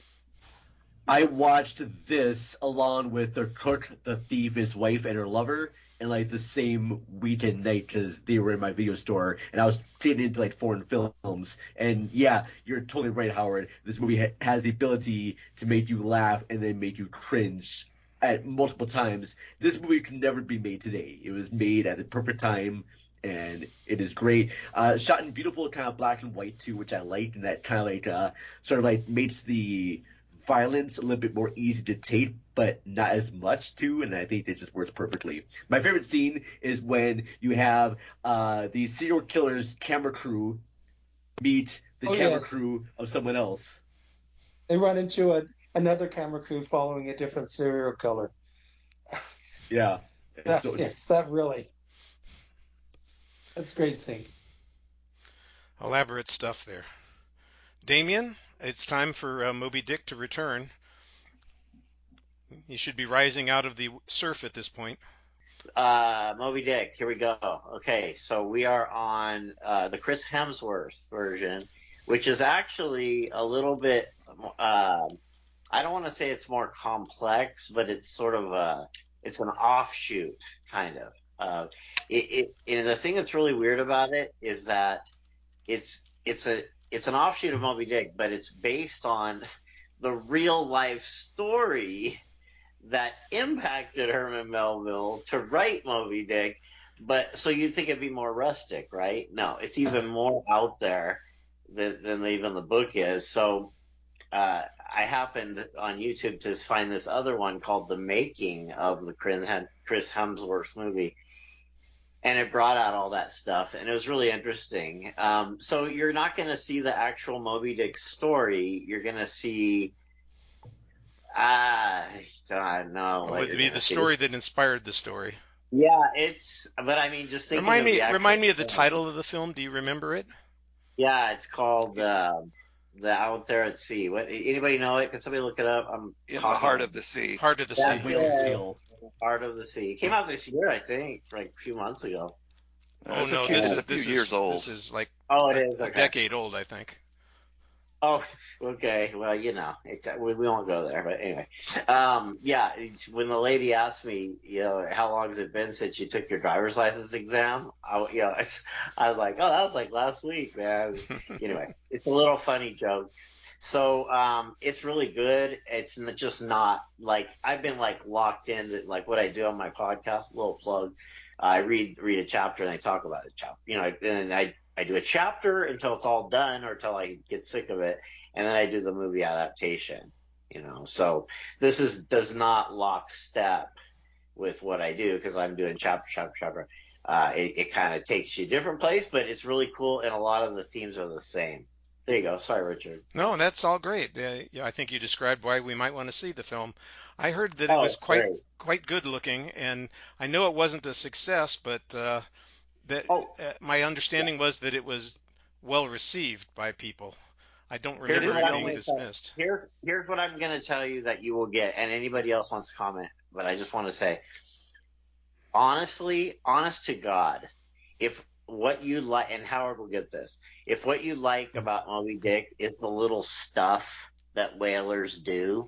S5: I watched this along with The Cook, the Thief, his wife, and her lover in like the same weekend night because they were in my video store and I was getting into like foreign films. And yeah, you're totally right, Howard. This movie has the ability to make you laugh and then make you cringe at multiple times. This movie could never be made today. It was made at the perfect time. And it is great. Shot in beautiful kind of black and white too, which I liked, and that kind of like sort of like makes the violence a little bit more easy to tape, but not as much too, and I think it just works perfectly. My favorite scene is when you have the serial killer's camera crew meet the camera crew of someone else.
S2: They run into another camera crew following a different serial killer.
S5: Yeah.
S2: That really. That's a great scene.
S1: Elaborate stuff there. Damien, it's time for Moby Dick to return. He should be rising out of the surf at this point.
S4: Moby Dick, here we go. Okay, so we are on the Chris Hemsworth version, which is actually a little bit, I don't want to say it's more complex, but it's sort of it's an offshoot, kind of. And the thing that's really weird about it is that it's an offshoot of Moby Dick, but it's based on the real life story that impacted Herman Melville to write Moby Dick. But so you'd think it'd be more rustic, right? No, it's even more out there than even the book is. So I happened on YouTube to find this other one called The Making of the Chris Hemsworth movie. And it brought out all that stuff, and it was really interesting. So you're not going to see the actual Moby Dick story. You're going to see, I don't know.
S1: It would be the story that inspired the story.
S4: Yeah, but I mean, just thinking
S1: Remind me of the title of the film. Do you remember it?
S4: Yeah, it's called The Out There at Sea. What? Anybody know it? Can somebody look it up?
S3: The Heart of the Sea.
S1: Heart of the Sea.
S4: Heart of the Sea. It came out this year, I think, like a few months ago.
S1: Oh no, this is years old. This is like a decade old, I think.
S4: Oh, okay. Well, we won't go there. But anyway, when the lady asked me, how long has it been since you took your driver's license exam? I was like, oh, that was like last week, man. Anyway, it's a little funny joke. So it's really good. It's just not like I've been like locked into like what I do on my podcast. A little plug. I read a chapter and I talk about a chapter. And I do a chapter until it's all done or until I get sick of it, and then I do the movie adaptation. So this does not lockstep with what I do because I'm doing chapter. It kind of takes you a different place, but it's really cool, and a lot of the themes are the same. There you go. Sorry, Richard.
S1: No, that's all great. Yeah, I think you described why we might want to see the film. I heard that it
S4: Oh,
S1: was
S4: great.
S1: quite good looking, and I know it wasn't a success, but that
S4: Oh,
S1: my understanding was that it was well received by people. I don't
S4: here's
S1: remember
S4: what
S1: it
S4: I'm
S1: being
S4: going to tell.
S1: dismissed.
S4: Here's what I'm going to tell you that you will get, and anybody else wants to comment, but I just want to say, honestly, honest to God, if what you like, and Howard will get this, if what you like about Moby Dick is the little stuff that whalers do,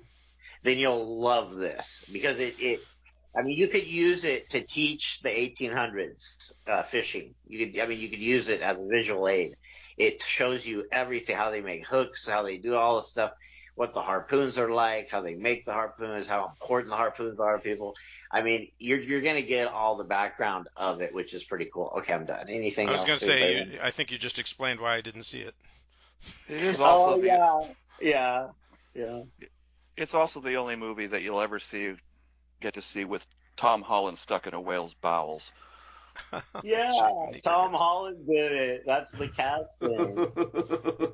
S4: then you'll love this because I mean, you could use it to teach the 1800s fishing. You could use it as a visual aid. It shows you everything, how they make hooks, how they do all the stuff, what the harpoons are like, how they make the harpoons, how important the harpoons are to people. I mean, you're going to get all the background of it, which is pretty cool. Okay, I'm done. Anything
S1: I was
S4: else?
S1: going to say, I think you just explained why I didn't see it.
S3: It is also
S4: yeah.
S3: It's also the only movie that you'll ever get to see with Tom Holland stuck in a whale's bowels.
S4: Yeah, Tom Holland did it. That's the cat thing.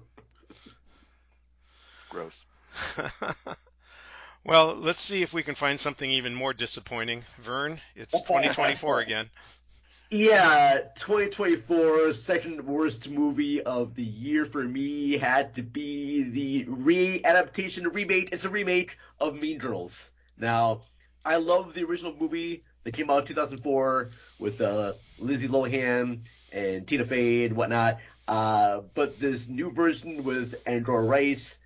S3: Gross.
S1: Well, let's see if we can find something even more disappointing. Vern, it's 2024 again.
S5: Yeah, 2024 second worst movie of the year for me had to be the remake. It's a remake of Mean Girls. Now, I love the original movie that came out in 2004 with Lizzie Lohan and Tina Fey and whatnot. But this new version with Andrea Rice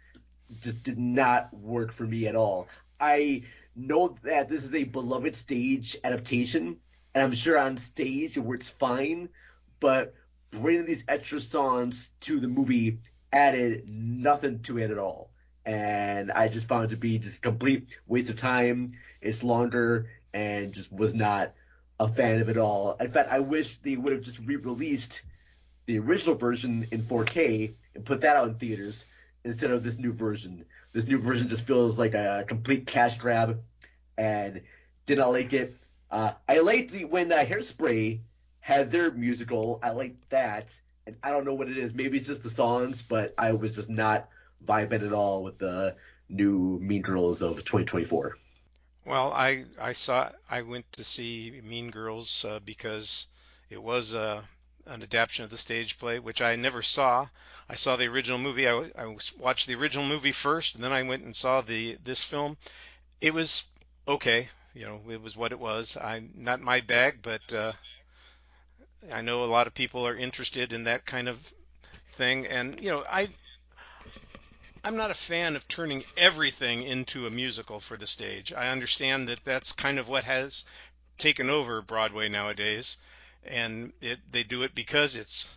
S5: just did not work for me at all. I know that this is a beloved stage adaptation, and I'm sure on stage it works fine, but bringing these extra songs to the movie added nothing to it at all. And I just found it to be just a complete waste of time. It's longer and just was not a fan of it all. In fact, I wish they would have just re-released the original version in 4K and put that out in theaters instead of this new version. This new version just feels like a complete cash grab, and did not like it. I liked when Hairspray had their musical. I liked that, and I don't know what it is. Maybe it's just the songs, but I was just not vibing at all with the new Mean Girls of 2024.
S1: Well, I went to see Mean Girls because it was an adaptation of the stage play, which I never saw. I saw the original movie. I watched the original movie first, and then I went and saw this film. It was okay. It was what it was. Not my bag, but I know a lot of people are interested in that kind of thing. And I'm not a fan of turning everything into a musical for the stage. I understand that that's kind of what has taken over Broadway nowadays, and they do it because it's,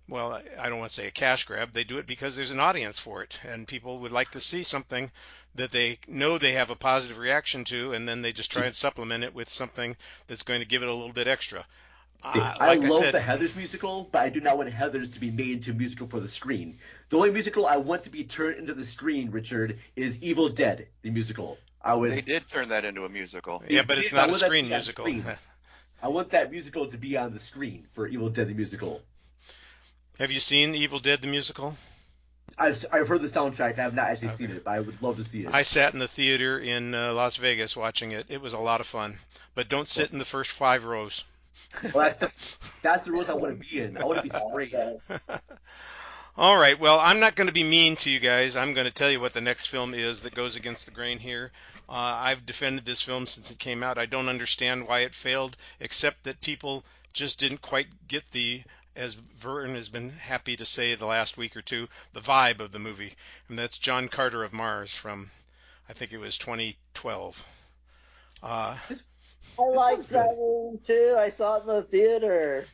S1: well, I don't want to say a cash grab. They do it because there's an audience for it, and people would like to see something that they know they have a positive reaction to, and then they just try and supplement it with something that's going to give it a little bit extra.
S5: I love the Heathers musical, but I do not want Heathers to be made into a musical for the screen. The only musical I want to be turned into the screen, Richard, is Evil Dead, the musical.
S3: They did turn that into a musical.
S1: Yeah, but it's not a screen musical.
S5: I want that musical to be on the screen for Evil Dead, the musical.
S1: Have you seen Evil Dead, the musical?
S5: I've heard the soundtrack. I have not actually seen it, but I would love to see it.
S1: I sat in the theater in Las Vegas watching it. It was a lot of fun. But don't sit in the first 5 rows.
S5: Well, that's the rows I want to be in. I want to be straight.
S1: All right. Well, I'm not going to be mean to you guys. I'm going to tell you what the next film is that goes against the grain here. I've defended this film since it came out. I don't understand why it failed, except that people just didn't quite get as Vern has been happy to say the last week or two, the vibe of the movie. And that's John Carter of Mars from, I think it was 2012.
S4: I liked that movie too. I saw it in the theater.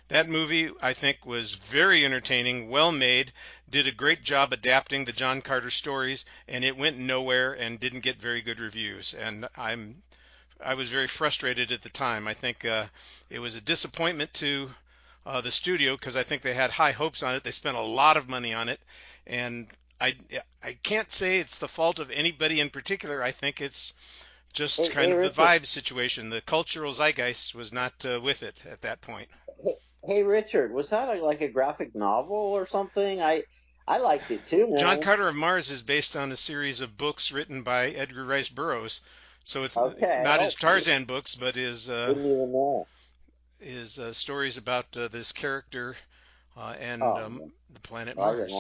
S1: That movie, I think, was very entertaining, well made, did a great job adapting the John Carter stories, and it went nowhere and didn't get very good reviews. And I was very frustrated at the time. I think it was a disappointment to the studio because I think they had high hopes on it. They spent a lot of money on it, and I can't say it's the fault of anybody in particular. I think it's just kind of the vibe situation. The cultural zeitgeist was not with it at that point.
S4: Hey, Richard, was that like a graphic novel or something? I liked it too, man.
S1: John Carter of Mars is based on a series of books written by Edgar Rice Burroughs, so it's not his Tarzan books, but his stories about this character and the planet Mars.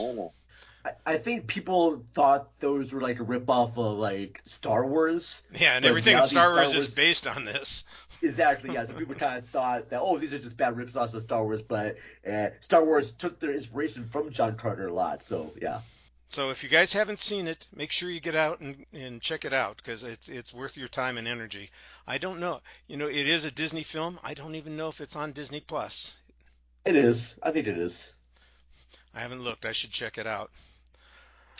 S5: I think people thought those were like a ripoff of like Star Wars.
S1: Yeah, and everything in Star Wars is based on this.
S5: Exactly, yeah. So people kind of thought that, these are just bad ripoffs of Star Wars, but Star Wars took their inspiration from John Carter a lot. So yeah.
S1: So if you guys haven't seen it, make sure you get out and check it out, because it's worth your time and energy. I don't know. It is a Disney film. I don't even know if it's on Disney Plus.
S5: It is. I think it is.
S1: I haven't looked. I should check it out.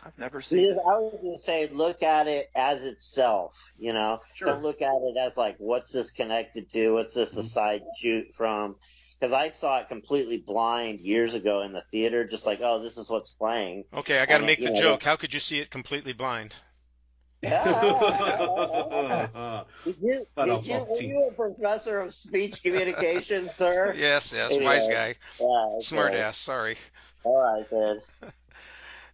S3: I've never seen it.
S4: I was going to say, look at it as itself, Sure. Don't look at it as like, what's this connected to? What's this a side shoot from? Because I saw it completely blind years ago in the theater, just like, this is what's playing.
S1: Okay, I got to make the joke. How could you see it completely blind?
S4: Were you a professor of speech communication, sir?
S1: Yes, anyway. Wise guy. Yeah, okay. Smart ass, sorry.
S4: All right, then.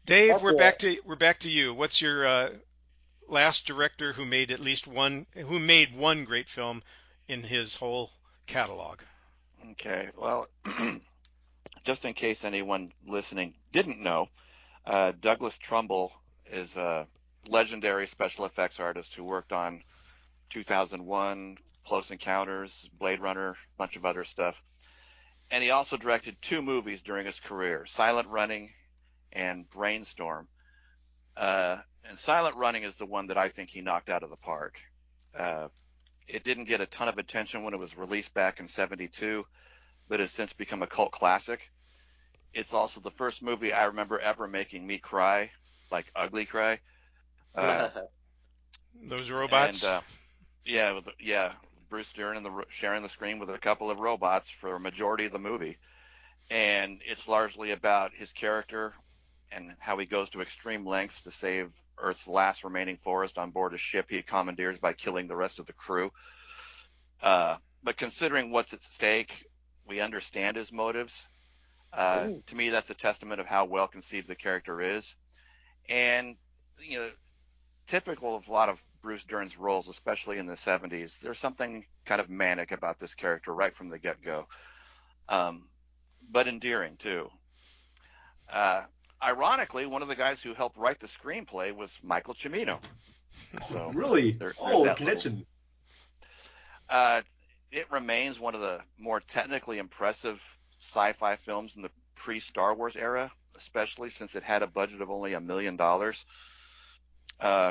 S1: Dave, we're back to you. What's your last director who made one great film in his whole catalog?
S3: Okay, well, just in case anyone listening didn't know, Douglas Trumbull is a legendary special effects artist who worked on 2001, Close Encounters, Blade Runner, a bunch of other stuff. And he also directed 2 movies during his career, Silent Running and Brainstorm. And Silent Running is the one that I think he knocked out of the park. It didn't get a ton of attention when it was released back in '72, but has since become a cult classic. It's also the first movie I remember ever making me cry, like ugly cry.
S1: Those robots?
S3: And, Bruce Dern sharing the screen with a couple of robots for a majority of the movie. And it's largely about his character and how he goes to extreme lengths to save Earth's last remaining forest on board a ship he commandeers by killing the rest of the crew. But considering what's at stake, we understand his motives. To me, that's a testament of how well conceived the character is. And, typical of a lot of Bruce Dern's roles, especially in the 70s, there's something kind of manic about this character right from the get-go. But endearing, too. Ironically, one of the guys who helped write the screenplay was Michael Cimino. So
S5: really?
S3: There's
S5: connection.
S3: It remains one of the more technically impressive sci-fi films in the pre-Star Wars era, especially since it had a budget of only $1 million.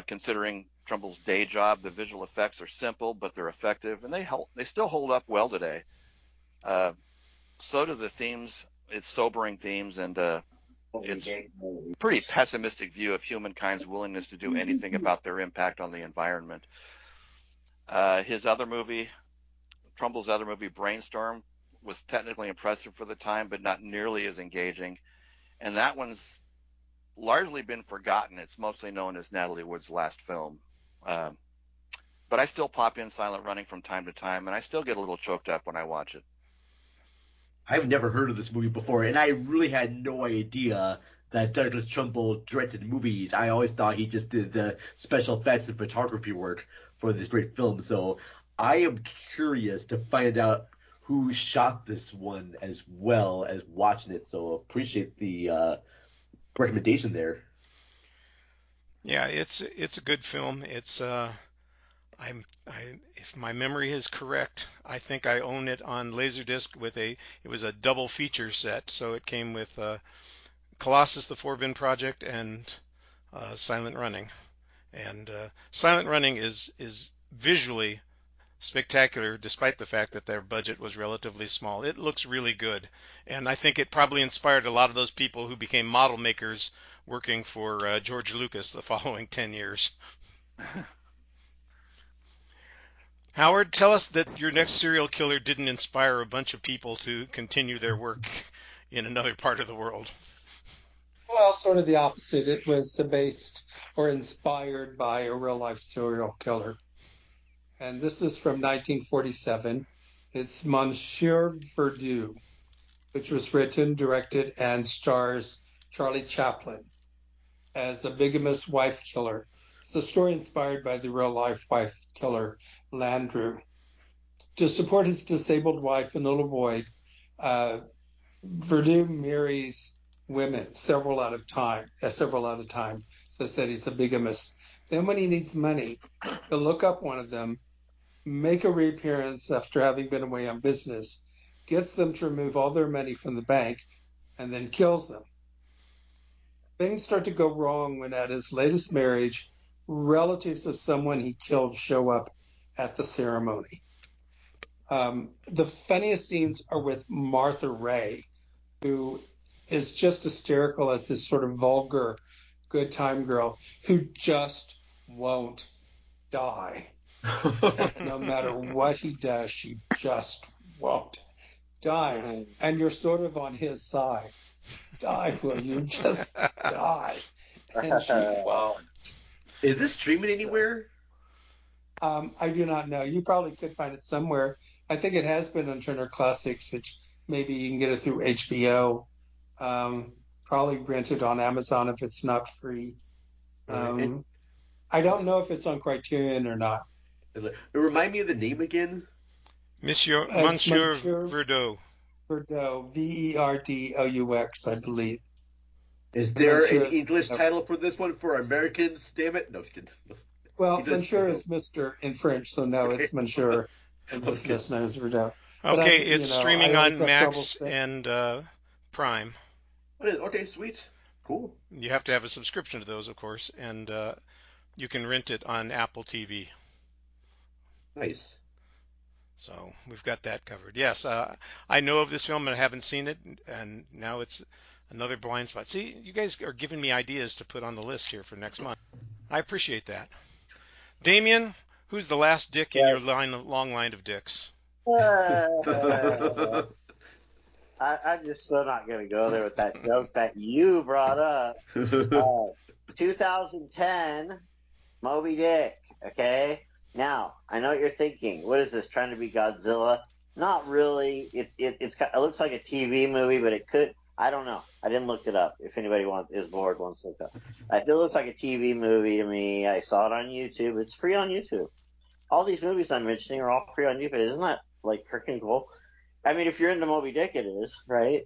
S3: Considering Trumbull's day job, the visual effects are simple, but they're effective, and they still hold up well today. So do the themes. It's sobering themes, and it's a pretty pessimistic view of humankind's willingness to do anything about their impact on the environment. Trumbull's other movie, Brainstorm, was technically impressive for the time, but not nearly as engaging. And that one's largely been forgotten. It's mostly known as Natalie Wood's last film. But I still pop in Silent Running from time to time, and I still get a little choked up when I watch it.
S5: I've never heard of this movie before, and I really had no idea that Douglas Trumbull directed movies. I always thought he just did the special effects and photography work for this great film. So I am curious to find out who shot this one as well as watching it. So appreciate the recommendation there.
S1: Yeah, it's a good film. It's if my memory is correct, I think I own it on Laserdisc it was a double feature set. So it came with Colossus, the Forbin Project, and Silent Running. And Silent Running is visually spectacular, despite the fact that their budget was relatively small. It looks really good, and I think it probably inspired a lot of those people who became model makers working for George Lucas the following 10 years. Howard, tell us that your next serial killer didn't inspire a bunch of people to continue their work in another part of the world.
S2: Well, sort of the opposite. It was based or inspired by a real-life serial killer. and this is from 1947. It's Monsieur Verdoux, which was written, directed, and stars Charlie Chaplin as a bigamous wife killer. It's a story inspired by the real-life wife killer, Landru. To support his disabled wife and little boy, Verdoux marries women several at a time. So I said he's a bigamist. Then when he needs money, he'll look up one of them, make a reappearance after having been away on business, gets them to remove all their money from the bank, and then kills them. Things start to go wrong when at his latest marriage, relatives of someone he killed show up at the ceremony. The funniest scenes are with Martha Ray, who is just hysterical as this sort of vulgar good time girl who just won't die. No matter what he does, she just won't die. And you're sort of on his side. Die, will you? Just die. And she won't.
S5: Is this streaming anywhere?
S2: I do not know. You probably could find it somewhere. I think it has been on Turner Classics, which maybe you can get it through HBO. Probably rented on Amazon if it's not free. I don't know if it's on Criterion or not.
S5: Remind me of the name again.
S1: Monsieur Verdoux.
S2: Verdoux, Verdous, I believe.
S5: Is there an English title for this one for Americans? Damn it! No, just kidding.
S2: Well, Monsieur is Mr. in French, so no, it's Monsieur. And this name is Verdoux.
S1: Okay, it's streaming on Max and Prime.
S5: Okay, sweet. Cool.
S1: You have to have a subscription to those, of course, and you can rent it on Apple TV.
S5: Nice.
S1: So we've got that covered. Yes, I know of this film and I haven't seen it, and now it's another blind spot. See, you guys are giving me ideas to put on the list here for next month. I appreciate that. Damien, who's the last dick in your long line of dicks?
S4: I'm just so not going to go there with that joke that you brought up. 2010, Moby Dick, okay? Now, I know what you're thinking. What is this, trying to be Godzilla? Not really. It looks like a TV movie, but it could. I don't know. I didn't look it up. If anybody is bored, wants to look it up. It looks like a TV movie to me. I saw it on YouTube. It's free on YouTube. All these movies I'm mentioning are all free on YouTube. Isn't that like freaking cool? I mean, if you're into Moby Dick, it is, right?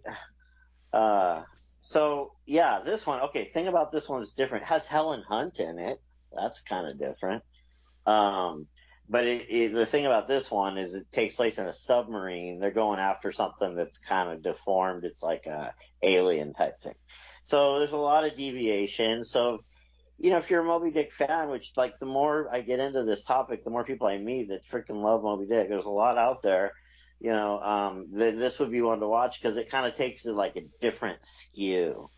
S4: So yeah, this one. Okay, thing about this one is different. It has Helen Hunt in it. That's kind of different. But the thing about this one is it takes place in a submarine. They're going after something that's kind of deformed. It's like a alien type thing. So there's a lot of deviation. So, if you're a Moby Dick fan, which like the more I get into this topic, the more people I meet that freaking love Moby Dick. There's a lot out there. This would be one to watch because it kind of takes it like a different skew.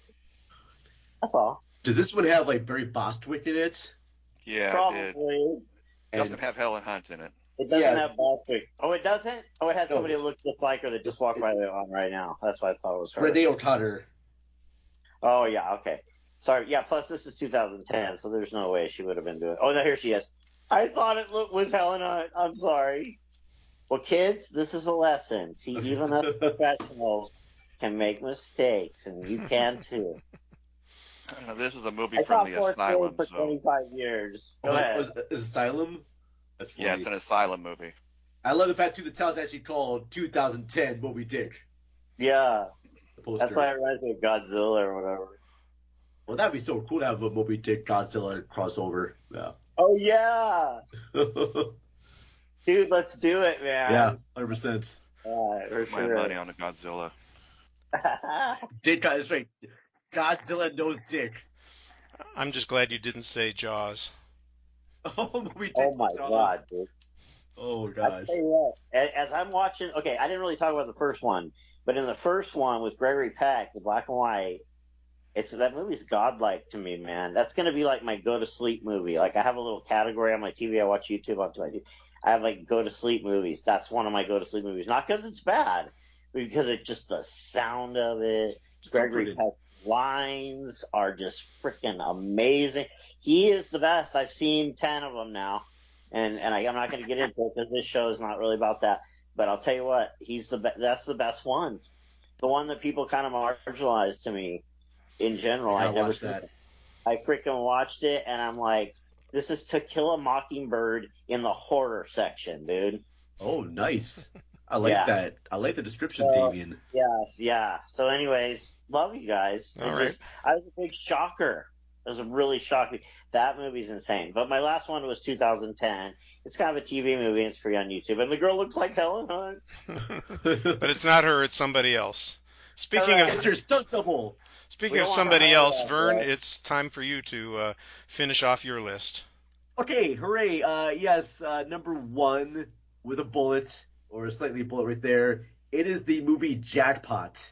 S4: That's all.
S5: Does this one have like Barry Bostwick in it?
S3: Yeah,
S4: probably.
S3: It doesn't have Helen Hunt in it.
S4: It doesn't have Bostwick. Oh, it doesn't? Oh, it had somebody that looked just like her that just walked by on right now. That's why I thought it was her.
S5: Renee O'Connor.
S4: Oh, yeah, okay. Sorry. Yeah, plus this is 2010, so there's no way she would have been doing it. Oh, here she is. I thought it was Helen Hunt. I'm sorry. Well, kids, this is a lesson. See, even us professionals can make mistakes, and you can too.
S3: This is a movie from the Asylum.
S4: For 25 years. Go ahead.
S5: Is Asylum? That's funny.
S3: Yeah, it's an Asylum movie.
S5: I love the fact too the title's actually called 2010 Moby Dick.
S4: Yeah. That's why it reminds me of Godzilla or whatever.
S5: Well, that'd be so cool to have a Moby Dick Godzilla crossover. Yeah.
S4: Oh, yeah. Dude, let's do it, man.
S5: Yeah, 100%.
S4: For
S3: My
S4: sure.
S3: money on a Godzilla.
S5: Dick, that's right. Godzilla knows Dick.
S1: I'm just glad you didn't say Jaws.
S5: Oh, Moby Dick.
S4: Oh, my God, dude.
S5: Oh, gosh.
S4: I tell you what, as I'm watching, okay, I didn't really talk about the first one, but in the first one with Gregory Peck, the black and white, that movie's godlike to me, man. That's going to be like my go-to-sleep movie. Like, I have a little category on my TV. I watch YouTube on TV. I have, like, go-to-sleep movies. That's one of my go-to-sleep movies. Not because it's bad, but because it's just the sound of it. Gregory Peck's lines are just freaking amazing. He is the best. I've seen 10 of them now. and I'm not going to get into it because this show is not really about that. But I'll tell you what, that's the best one, the one that people kind of marginalized to me in general.
S5: I
S4: I never
S5: watched that.
S4: I freaking watched it, and I'm like, this is To Kill a Mockingbird in the horror section, dude.
S5: Oh, nice. I like that. I like the description, Davian.
S4: Yes, yeah. So, anyways, love you guys.
S1: All right.
S4: I was a big shocker. It was a really shocking. That movie's insane. But my last one was 2010. It's kind of a TV movie. And it's free on YouTube, and the girl looks like Helen Hunt.
S1: But it's not her. It's somebody else. Speaking
S5: of your stunt double.
S1: Speaking of somebody else, Vern, it's time for you to finish off your list.
S5: Okay, hooray! Yes, number one with a bullet, or a slightly bullet right there. It is the movie Jackpot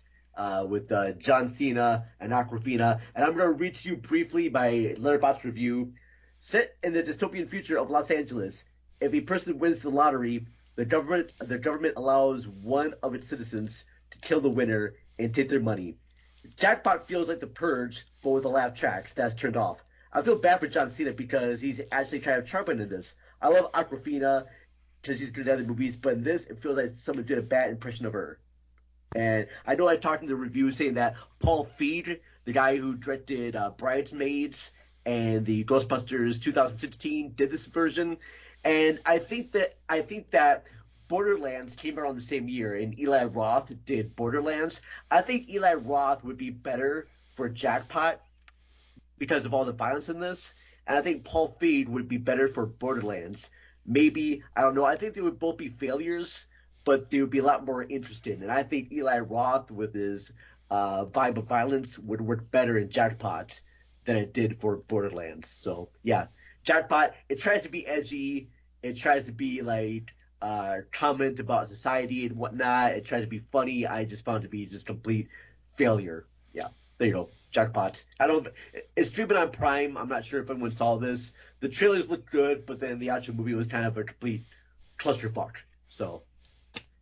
S5: with John Cena and Awkwafina, and I'm going to read to you briefly my Letterboxd review. Set in the dystopian future of Los Angeles, if a person wins the lottery, the government allows one of its citizens to kill the winner and take their money. Jackpot feels like The Purge, but with a laugh track that's turned off. I feel bad for John Cena because he's actually kind of charming in this. I love Awkwafina because she's good in other movies, but in this, it feels like someone did a bad impression of her. And I know I talked in the review saying that Paul Feig, the guy who directed Bridesmaids and the Ghostbusters 2016, did this version. And I think that Borderlands came around the same year, and Eli Roth did Borderlands. I think Eli Roth would be better for Jackpot because of all the violence in this, and I think Paul Feig would be better for Borderlands. Maybe, I don't know, I think they would both be failures, but they would be a lot more interesting, and I think Eli Roth with his vibe of violence would work better in Jackpot than it did for Borderlands. So, yeah, Jackpot, it tries to be edgy, it tries to be like comment about society and whatnot. It tries to be funny. I just found it to be just complete failure. Yeah, there you go. Jackpot. It's streaming on Prime. I'm not sure if anyone saw this. The trailers looked good, but then the actual movie was kind of a complete clusterfuck. So,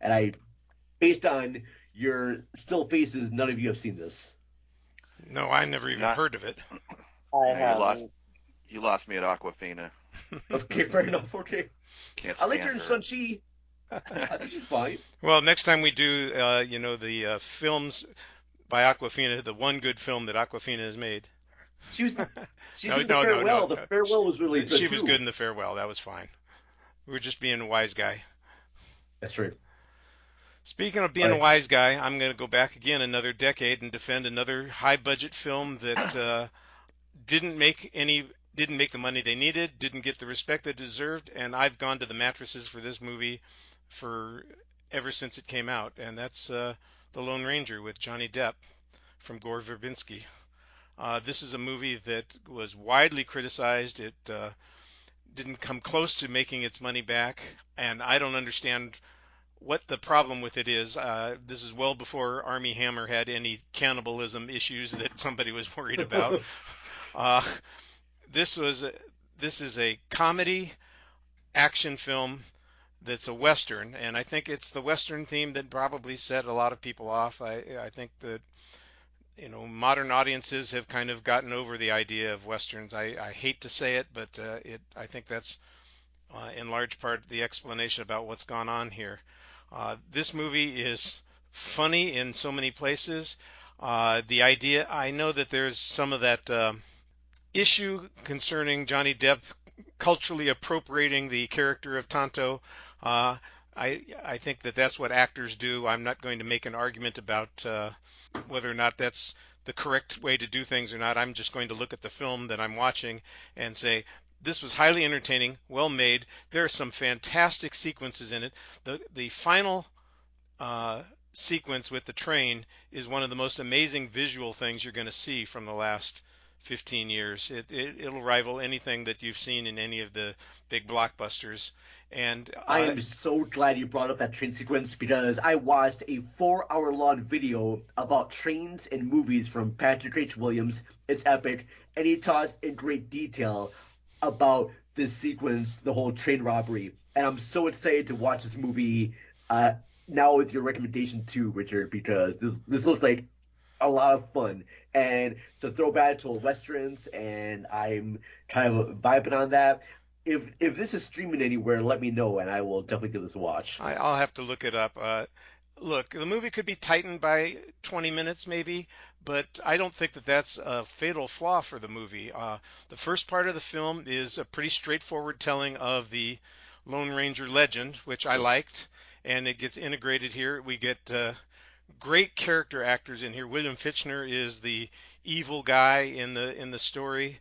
S5: and based on your still faces, none of you have seen this.
S1: No, I never even heard of it.
S3: You lost me at Awkwafina.
S5: Okay, fair enough. Okay. I like her in Shang-Chi. I think she's fine.
S1: Well, next time we do, the films by Awkwafina, the one good film that Awkwafina has made.
S5: She's in The Farewell. The Farewell was really good,
S1: She was good in The Farewell. That was fine. We were just being a wise guy.
S5: That's right.
S1: Speaking of being a wise guy, I'm going to go back again another decade and defend another high-budget film that didn't make the money they needed, didn't get the respect they deserved, and I've gone to the mattresses for this movie ever since it came out, and that's The Lone Ranger with Johnny Depp from Gore Verbinski. This is a movie that was widely criticized. It didn't come close to making its money back, and I don't understand what the problem with it is. This is well before Armie Hammer had any cannibalism issues that somebody was worried about. This is a comedy action film that's a Western, and I think it's the Western theme that probably set a lot of people off. I think that modern audiences have kind of gotten over the idea of Westerns. I hate to say it, but I think that's in large part the explanation about what's gone on here. This movie is funny in so many places. The idea, I know that there's some of that issue concerning Johnny Depp culturally appropriating the character of Tonto. I think that that's what actors do. I'm not going to make an argument about whether or not that's the correct way to do things or not. I'm just going to look at the film that I'm watching and say, this was highly entertaining, well made. There are some fantastic sequences in it. The final sequence with the train is one of the most amazing visual things you're going to see from the last 15 years. It'll rival anything that you've seen in any of the big blockbusters. And
S5: I am so glad you brought up that train sequence because I watched a 4-hour-long video about trains and movies from Patrick H. Williams. It's epic, and he talks in great detail about this sequence, the whole train robbery. And I'm so excited to watch this movie now with your recommendation too, Richard, because this looks like a lot of fun. And it's a throwback to old Westerns, and I'm kind of vibing on that. if this is streaming anywhere, let me know, and I will definitely give this a watch.
S1: I'll have to look it up. Look, the movie could be tightened by 20 minutes maybe, but I don't think that that's a fatal flaw for the movie. The first part of the film is a pretty straightforward telling of the Lone Ranger legend, which I liked, and it gets integrated here. We get great character actors in here. William Fichtner is the evil guy in the story.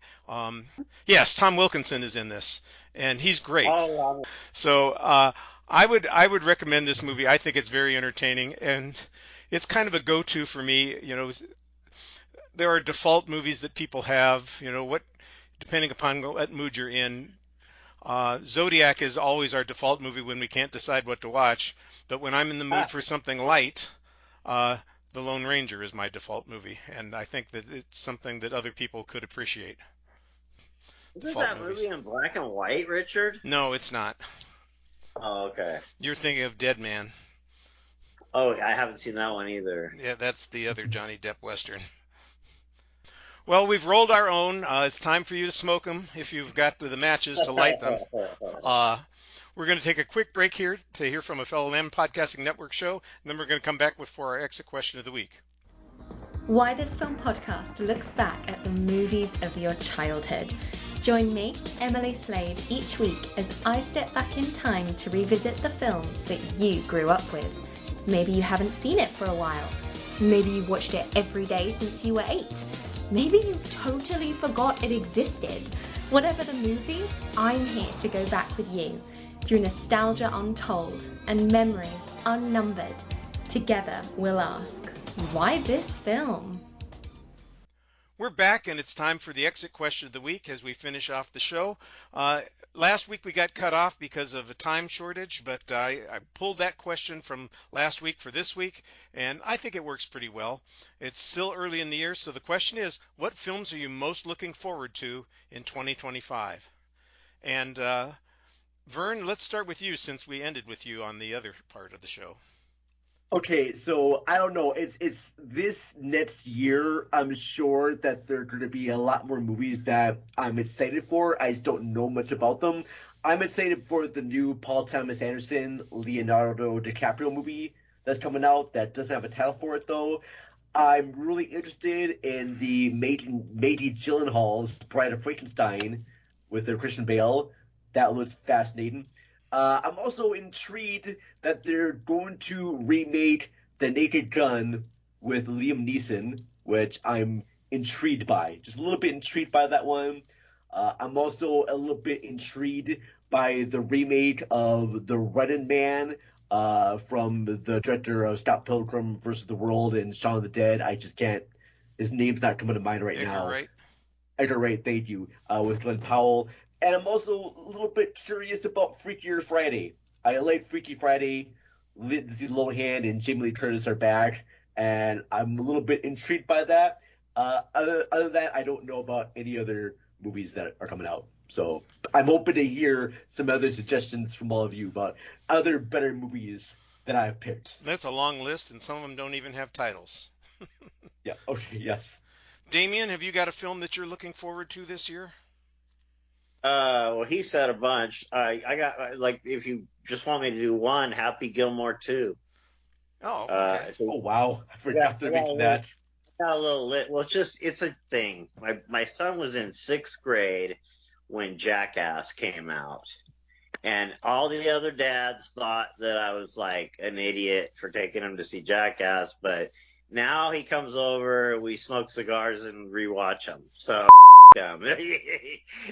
S1: Yes, Tom Wilkinson is in this, and he's great.
S4: Oh,
S1: So I would recommend this movie. I think it's very entertaining, and it's kind of a go-to for me. You know, there are default movies that people have. You know, depending upon what mood you're in. Zodiac is always our default movie when we can't decide what to watch. But when I'm in the mood for something light, The Lone Ranger is my default movie, and I think that it's something that other people could appreciate.
S4: Isn't that movie in black and white, Richard?
S1: No, it's not.
S4: Oh, okay.
S1: You're thinking of Dead Man.
S4: Oh, I haven't seen that one either.
S1: Yeah, that's the other Johnny Depp Western. Well, we've rolled our own. It's time for you to smoke them if you've got the matches to light them. We're going to take a quick break here to hear from a fellow Lamb Podcasting Network show, and then we're going to come back for our exit question of the week.
S6: Why This Film Podcast looks back at the movies of your childhood. Join me, Emily Slade, each week as I step back in time to revisit the films that you grew up with. Maybe you haven't seen it for a while. Maybe you've watched it every day since you were 8. Maybe you totally forgot it existed. Whatever the movie, I'm here to go back with you through nostalgia untold and memories unnumbered. Together we'll ask, why this film?
S1: We're back, and it's time for the exit question of the week as we finish off the show. Last week we got cut off because of a time shortage, but I pulled that question from last week for this week, and I think it works pretty well. It's still early in the year, so the question is, what films are you most looking forward to in 2025? And Vern, let's start with you since we ended with you on the other part of the show.
S5: Okay, so I don't know. It's this next year. I'm sure that there are going to be a lot more movies that I'm excited for. I just don't know much about them. I'm excited for the new Paul Thomas Anderson, Leonardo DiCaprio movie that's coming out. That doesn't have a title for it though. I'm really interested in the Maggie Gyllenhaal's Bride of Frankenstein with Christian Bale. That looks fascinating. I'm also intrigued that they're going to remake The Naked Gun with Liam Neeson, which I'm intrigued by. Just a little bit intrigued by that one. I'm also a little bit intrigued by the remake of The Running Man from the director of Scott Pilgrim vs. the World and Shaun of the Dead. I just can't. His name's not coming to mind right now. Edgar Wright, thank you, with Glenn Powell. And I'm also a little bit curious about Freakier Friday. I like Freaky Friday. Lindsay Lohan and Jamie Lee Curtis are back, and I'm a little bit intrigued by that. Other than that, I don't know about any other movies that are coming out. So I'm open to hear some other suggestions from all of you about other better movies that I've picked.
S1: That's a long list, and some of them don't even have titles.
S5: Yeah, okay, yes.
S1: Damien, have you got a film that you're looking forward to this year?
S4: Well, he said a bunch. I got, like, if you just want me to do one, Happy Gilmore 2.
S1: Oh, okay.
S5: Oh, wow. I forgot to mention that.
S4: Got a little lit. Well, it's a thing. My son was in 6th grade when Jackass came out. And all the other dads thought that I was like an idiot for taking him to see Jackass. But now he comes over, we smoke cigars and rewatch them. So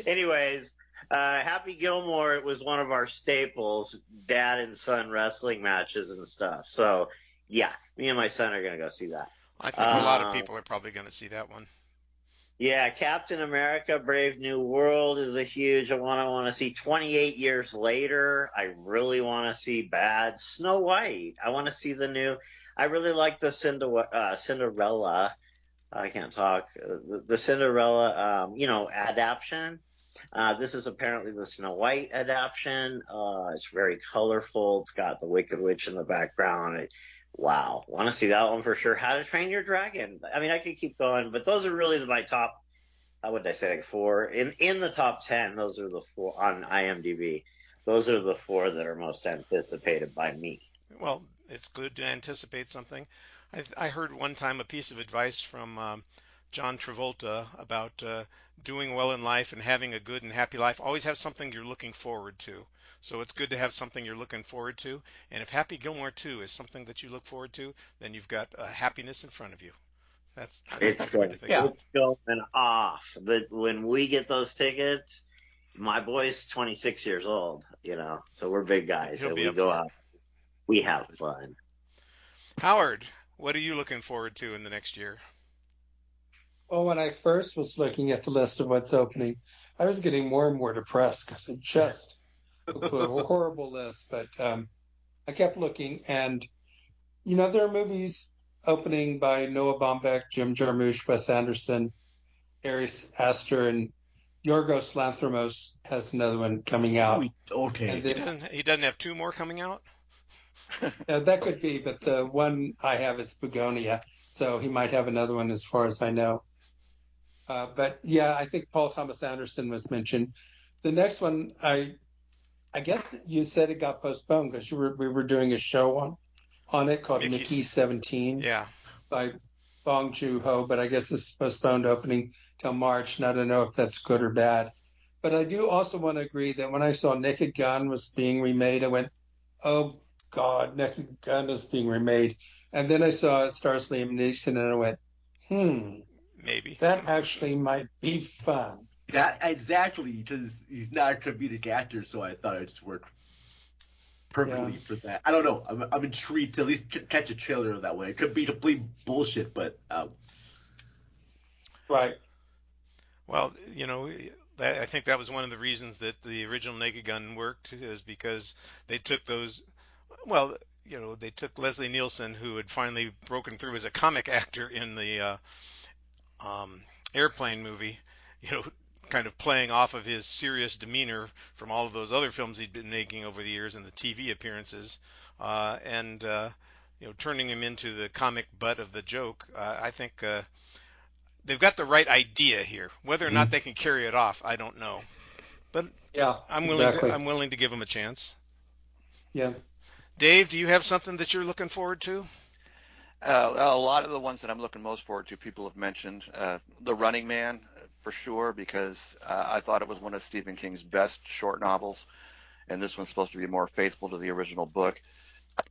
S4: anyways, Happy Gilmore, it was one of our staples, dad and son wrestling matches and stuff. So yeah, me and my son are going to go see that.
S1: I think a lot of people are probably going to see that one.
S4: Yeah, Captain America, Brave New World is a huge. I want to see 28 Years Later. I really want to see Bad. Snow White. I want to see the new. I really like the Cinderella. I can't talk. The Cinderella, adaptation. This is apparently the Snow White adaptation. It's very colorful. It's got the Wicked Witch in the background. Wow. Want to see that one for sure. How to Train Your Dragon. I mean, I could keep going, but those are really my top would I say, like 4 in the top 10. Those are the 4 on IMDb. Those are the 4 that are most anticipated by me.
S1: Well, it's good to anticipate something. I heard one time a piece of advice from John Travolta about doing well in life and having a good and happy life. Always have something you're looking forward to. So it's good to have something you're looking forward to. And if Happy Gilmore 2 is something that you look forward to, then you've got happiness in front of you. That's
S4: It's
S1: the way to think of it.
S4: It's going off. That when we get those tickets, my boy's 26 years old, so we're big guys.
S1: He'll
S4: and
S1: be
S4: we
S1: up
S4: go
S1: for it.
S4: out. We have fun.
S1: Howard, what are you looking forward to in the next year?
S2: Well, when I first was looking at the list of what's opening, I was getting more and more depressed because it just looked like a horrible list. But I kept looking, and there are movies opening by Noah Baumbach, Jim Jarmusch, Wes Anderson, Ari Aster, and Yorgos Lanthimos has another one coming out.
S5: Okay.
S2: And then,
S1: He doesn't have 2 more coming out?
S2: that could be, but the one I have is Begonia, so he might have another one as far as I know. But yeah, I think Paul Thomas Anderson was mentioned. The next one, I guess you said it got postponed because we were doing a show on it called Mickey 17.
S1: Yeah.
S2: By Bong Joon-ho, but I guess it's postponed opening till March, and I don't know if that's good or bad. But I do also want to agree that when I saw Naked Gun was being remade, I went, oh God, Naked Gun is being remade. And then I saw it stars Liam Neeson, and I went,
S1: maybe
S2: that actually might be fun.
S5: That exactly, because he's not a comedic actor, so I thought it just worked perfectly for that. I don't know. I'm intrigued to at least catch a trailer of that one. It could be complete bullshit, but
S2: right.
S1: Well, I think that was one of the reasons that the original Naked Gun worked, is because they took those. Well, they took Leslie Nielsen, who had finally broken through as a comic actor in the Airplane movie, kind of playing off of his serious demeanor from all of those other films he'd been making over the years and the TV appearances, and turning him into the comic butt of the joke. I think they've got the right idea here. Whether or not they can carry it off, I don't know. But
S2: yeah,
S1: I'm willing to give them a chance.
S2: Yeah.
S1: Dave, do you have something that you're looking forward to?
S3: A lot of the ones that I'm looking most forward to, people have mentioned. The Running Man, for sure, because I thought it was one of Stephen King's best short novels, and this one's supposed to be more faithful to the original book.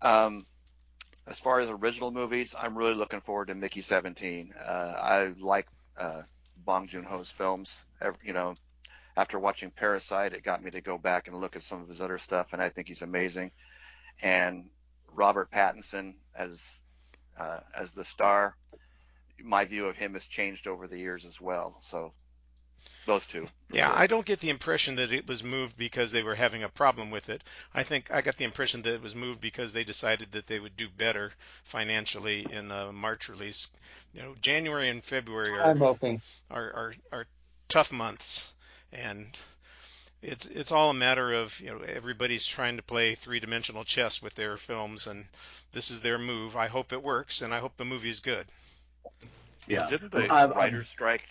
S3: As far as original movies, I'm really looking forward to Mickey 17. I like Bong Joon-ho's films. After watching Parasite, it got me to go back and look at some of his other stuff, and I think he's amazing. And Robert Pattinson as the star, my view of him has changed over the years as well. So those two.
S1: Yeah,
S3: sure.
S1: I don't get the impression that it was moved because they were having a problem with it. I think I got the impression that it was moved because they decided that they would do better financially in the March release. January and February are tough months, and it's all a matter of everybody's trying to play three-dimensional chess with their films, and this is their move. I hope it works, and I hope the movie is good.
S3: Yeah. Well, didn't the writer's strike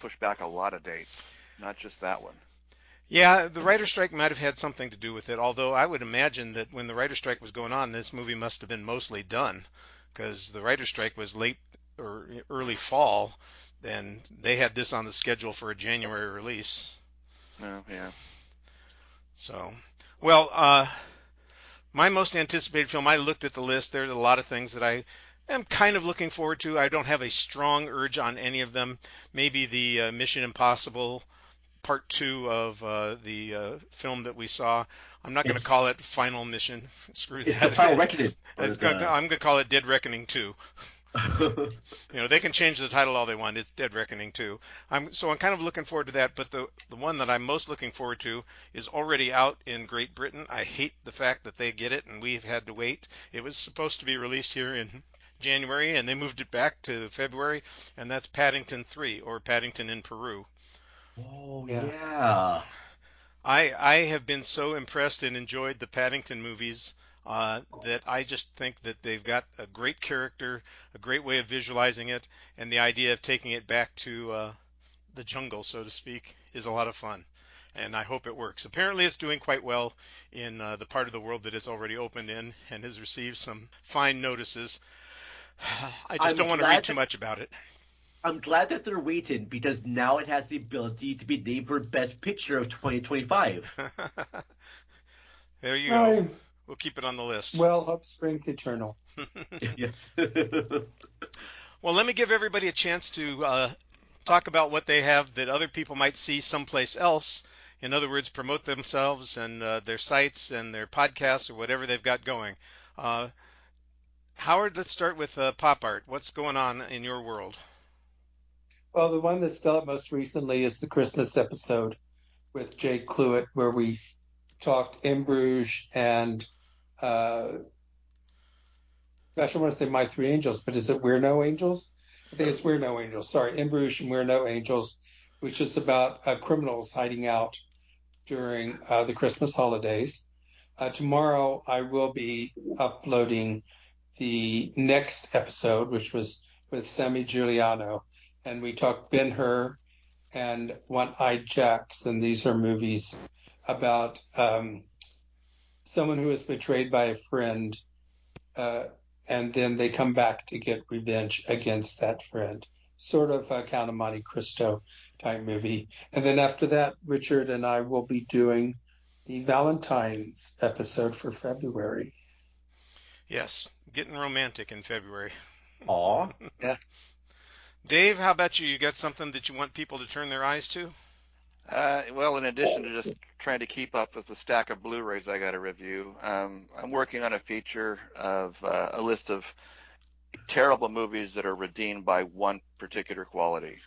S3: push back a lot of dates, not just that one?
S1: Yeah, the writer's strike might have had something to do with it, although I would imagine that when the writer's strike was going on, this movie must have been mostly done, because the writer's strike was late or early fall, and they had this on the schedule for a January release.
S3: Oh, yeah.
S1: So, well, my most anticipated film, I looked at the list. There's a lot of things that I am kind of looking forward to. I don't have a strong urge on any of them. Maybe the Mission Impossible Part 2 of the film that we saw. I'm not going to call it Final Mission. Screw that.
S5: The Final Reckoning.
S1: I'm going to call it Dead Reckoning 2. They can change the title all they want. It's Dead Reckoning 2. I'm kind of looking forward to that, but the one that I'm most looking forward to is already out in Great Britain. I hate the fact that they get it and we've had to wait. It was supposed to be released here in January, and they moved it back to February, and that's Paddington 3, or Paddington in Peru.
S5: Oh, yeah.
S1: I have been so impressed and enjoyed the Paddington movies that I just think that they've got a great character, a great way of visualizing it, and the idea of taking it back to the jungle, so to speak, is a lot of fun. And I hope it works. Apparently, it's doing quite well in the part of the world that it's already opened in and has received some fine notices. I just don't want to read too much about it.
S5: I'm glad that they're waiting because now it has the ability to be named for Best Picture of 2025.
S1: There you go. We'll keep it on the list.
S2: Well, hope springs eternal.
S5: Yes.
S1: Well, let me give everybody a chance to talk about what they have that other people might see someplace else. In other words, promote themselves and their sites and their podcasts or whatever they've got going. Howard, let's start with pop art. What's going on in your world?
S2: Well, the one that's done it most recently is the Christmas episode with Jake Cluett, where we talked In Bruges and I don't want to say My Three Angels, but is it We're No Angels? I think it's We're No Angels. Sorry, In Bruges and We're No Angels, which is about criminals hiding out during the Christmas holidays. Tomorrow I will be uploading the next episode, which was with Sammy Giuliano, and we talked Ben-Hur and One-Eyed Jacks, and these are movies about someone who is betrayed by a friend, and then they come back to get revenge against that friend. Sort of a Count of Monte Cristo type movie. And then after that, Richard and I will be doing the Valentine's episode for February.
S1: Yes, getting romantic in February.
S5: Aw.
S2: Yeah.
S1: Dave, how about you? You got something that you want people to turn their eyes to?
S3: Well, in addition to just trying to keep up with the stack of Blu-rays I got to review, I'm working on a feature of a list of terrible movies that are redeemed by one particular quality.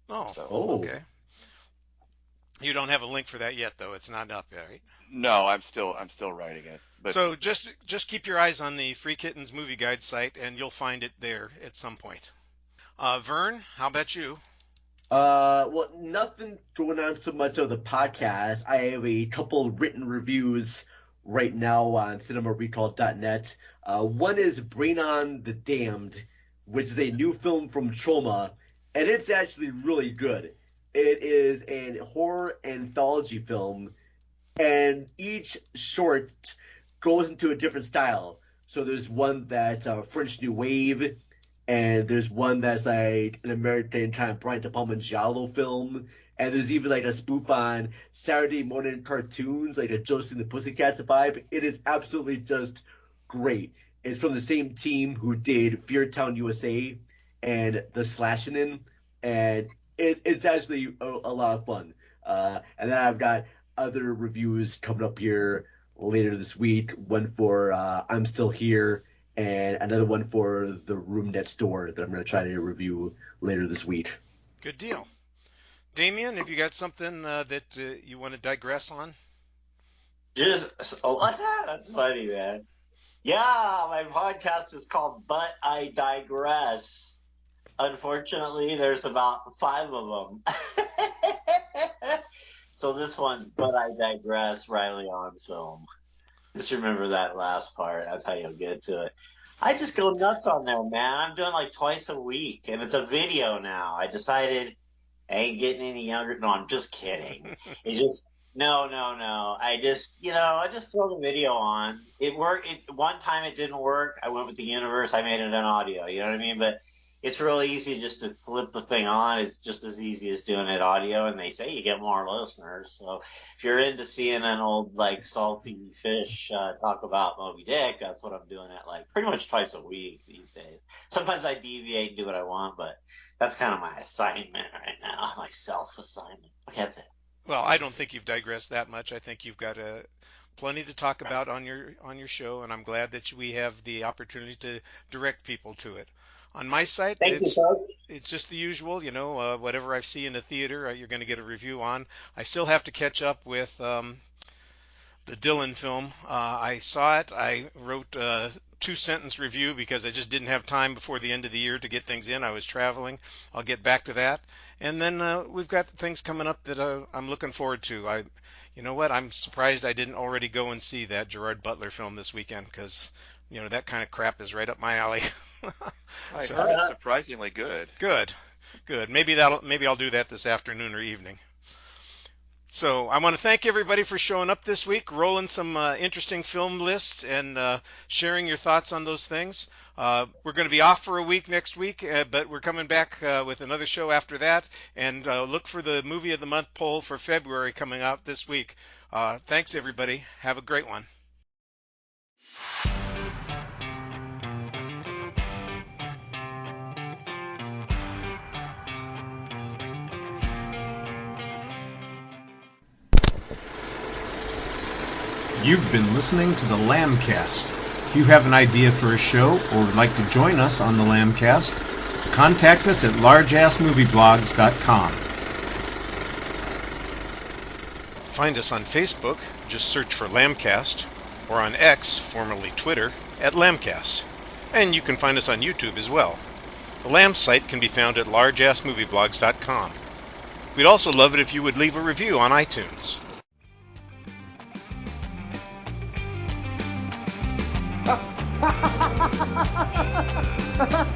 S1: Okay. You don't have a link for that yet, though. It's not up yet, right?
S3: No, I'm still writing it. But
S1: so just keep your eyes on the Free Kittens Movie Guide site, and you'll find it there at some point. Vern, how about you?
S5: Well, nothing going on so much of the podcast. I have a couple written reviews right now on cinemarecall.net. One is Brain on the Damned, which is a new film from Troma, and it's actually really good. It is a horror anthology film, and each short goes into a different style. So there's one that's French New Wave, and there's one that's like an American kind of Brian De Palma giallo film, and there's even like a spoof on Saturday morning cartoons, like a Josie and the Pussycats vibe. It is absolutely just great. It's from the same team who did Fear Town USA and The Slashinin', and it's actually a lot of fun. And then I've got other reviews coming up here later this week. One for I'm Still Here, and another one for The Room Next Door that I'm going to try to review later this week.
S1: Good deal. Damien, have you got something that you want to digress on?
S7: That's funny, man. Yeah, my podcast is called But I Digress. Unfortunately, there's about 5 of them. So this one's But I Digress, Riley on Film. Just remember that last part. That's how you'll get to it. I just go nuts on there, man. I'm doing like twice a week, and it's a video now. I decided I ain't getting any younger. No, I'm just kidding. It's just no. I just throw the video on. It worked. One time it didn't work. I went with the universe. I made it an audio. You know what I mean? But it's really easy just to flip the thing on. It's just as easy as doing it audio, and they say you get more listeners. So if you're into seeing an old, like, salty fish talk about Moby Dick, that's what I'm doing at, like, pretty much twice a week these days. Sometimes I deviate and do what I want, but that's kind of my assignment right now, my self-assignment. Okay, that's it.
S1: Well, I don't think you've digressed that much. I think you've got plenty to talk about on your show, and I'm glad that we have the opportunity to direct people to it. On my site, it's just the usual, whatever I see in the theater, you're going to get a review on. I still have to catch up with the Dylan film. I saw it. I wrote a 2-sentence review because I just didn't have time before the end of the year to get things in. I was traveling. I'll get back to that. And then we've got things coming up that I'm looking forward to. You know what? I'm surprised I didn't already go and see that Gerard Butler film this weekend because that kind of crap is right up my alley.
S3: I heard it's surprisingly good.
S1: Good. Good. Maybe I'll do that this afternoon or evening. So I want to thank everybody for showing up this week, rolling some interesting film lists, and sharing your thoughts on those things. We're going to be off for a week next week, but we're coming back with another show after that. And look for the Movie of the Month poll for February coming out this week. Thanks, everybody. Have a great one.
S8: You've been listening to the Lambcast. If you have an idea for a show or would like to join us on the Lambcast, contact us at largeassmovieblogs.com.
S1: Find us on Facebook, just search for Lambcast, or on X, formerly Twitter, at Lambcast. And you can find us on YouTube as well. The Lamb site can be found at largeassmovieblogs.com. We'd also love it if you would leave a review on iTunes.
S9: Ha ha ha ha ha ha ha ha ha!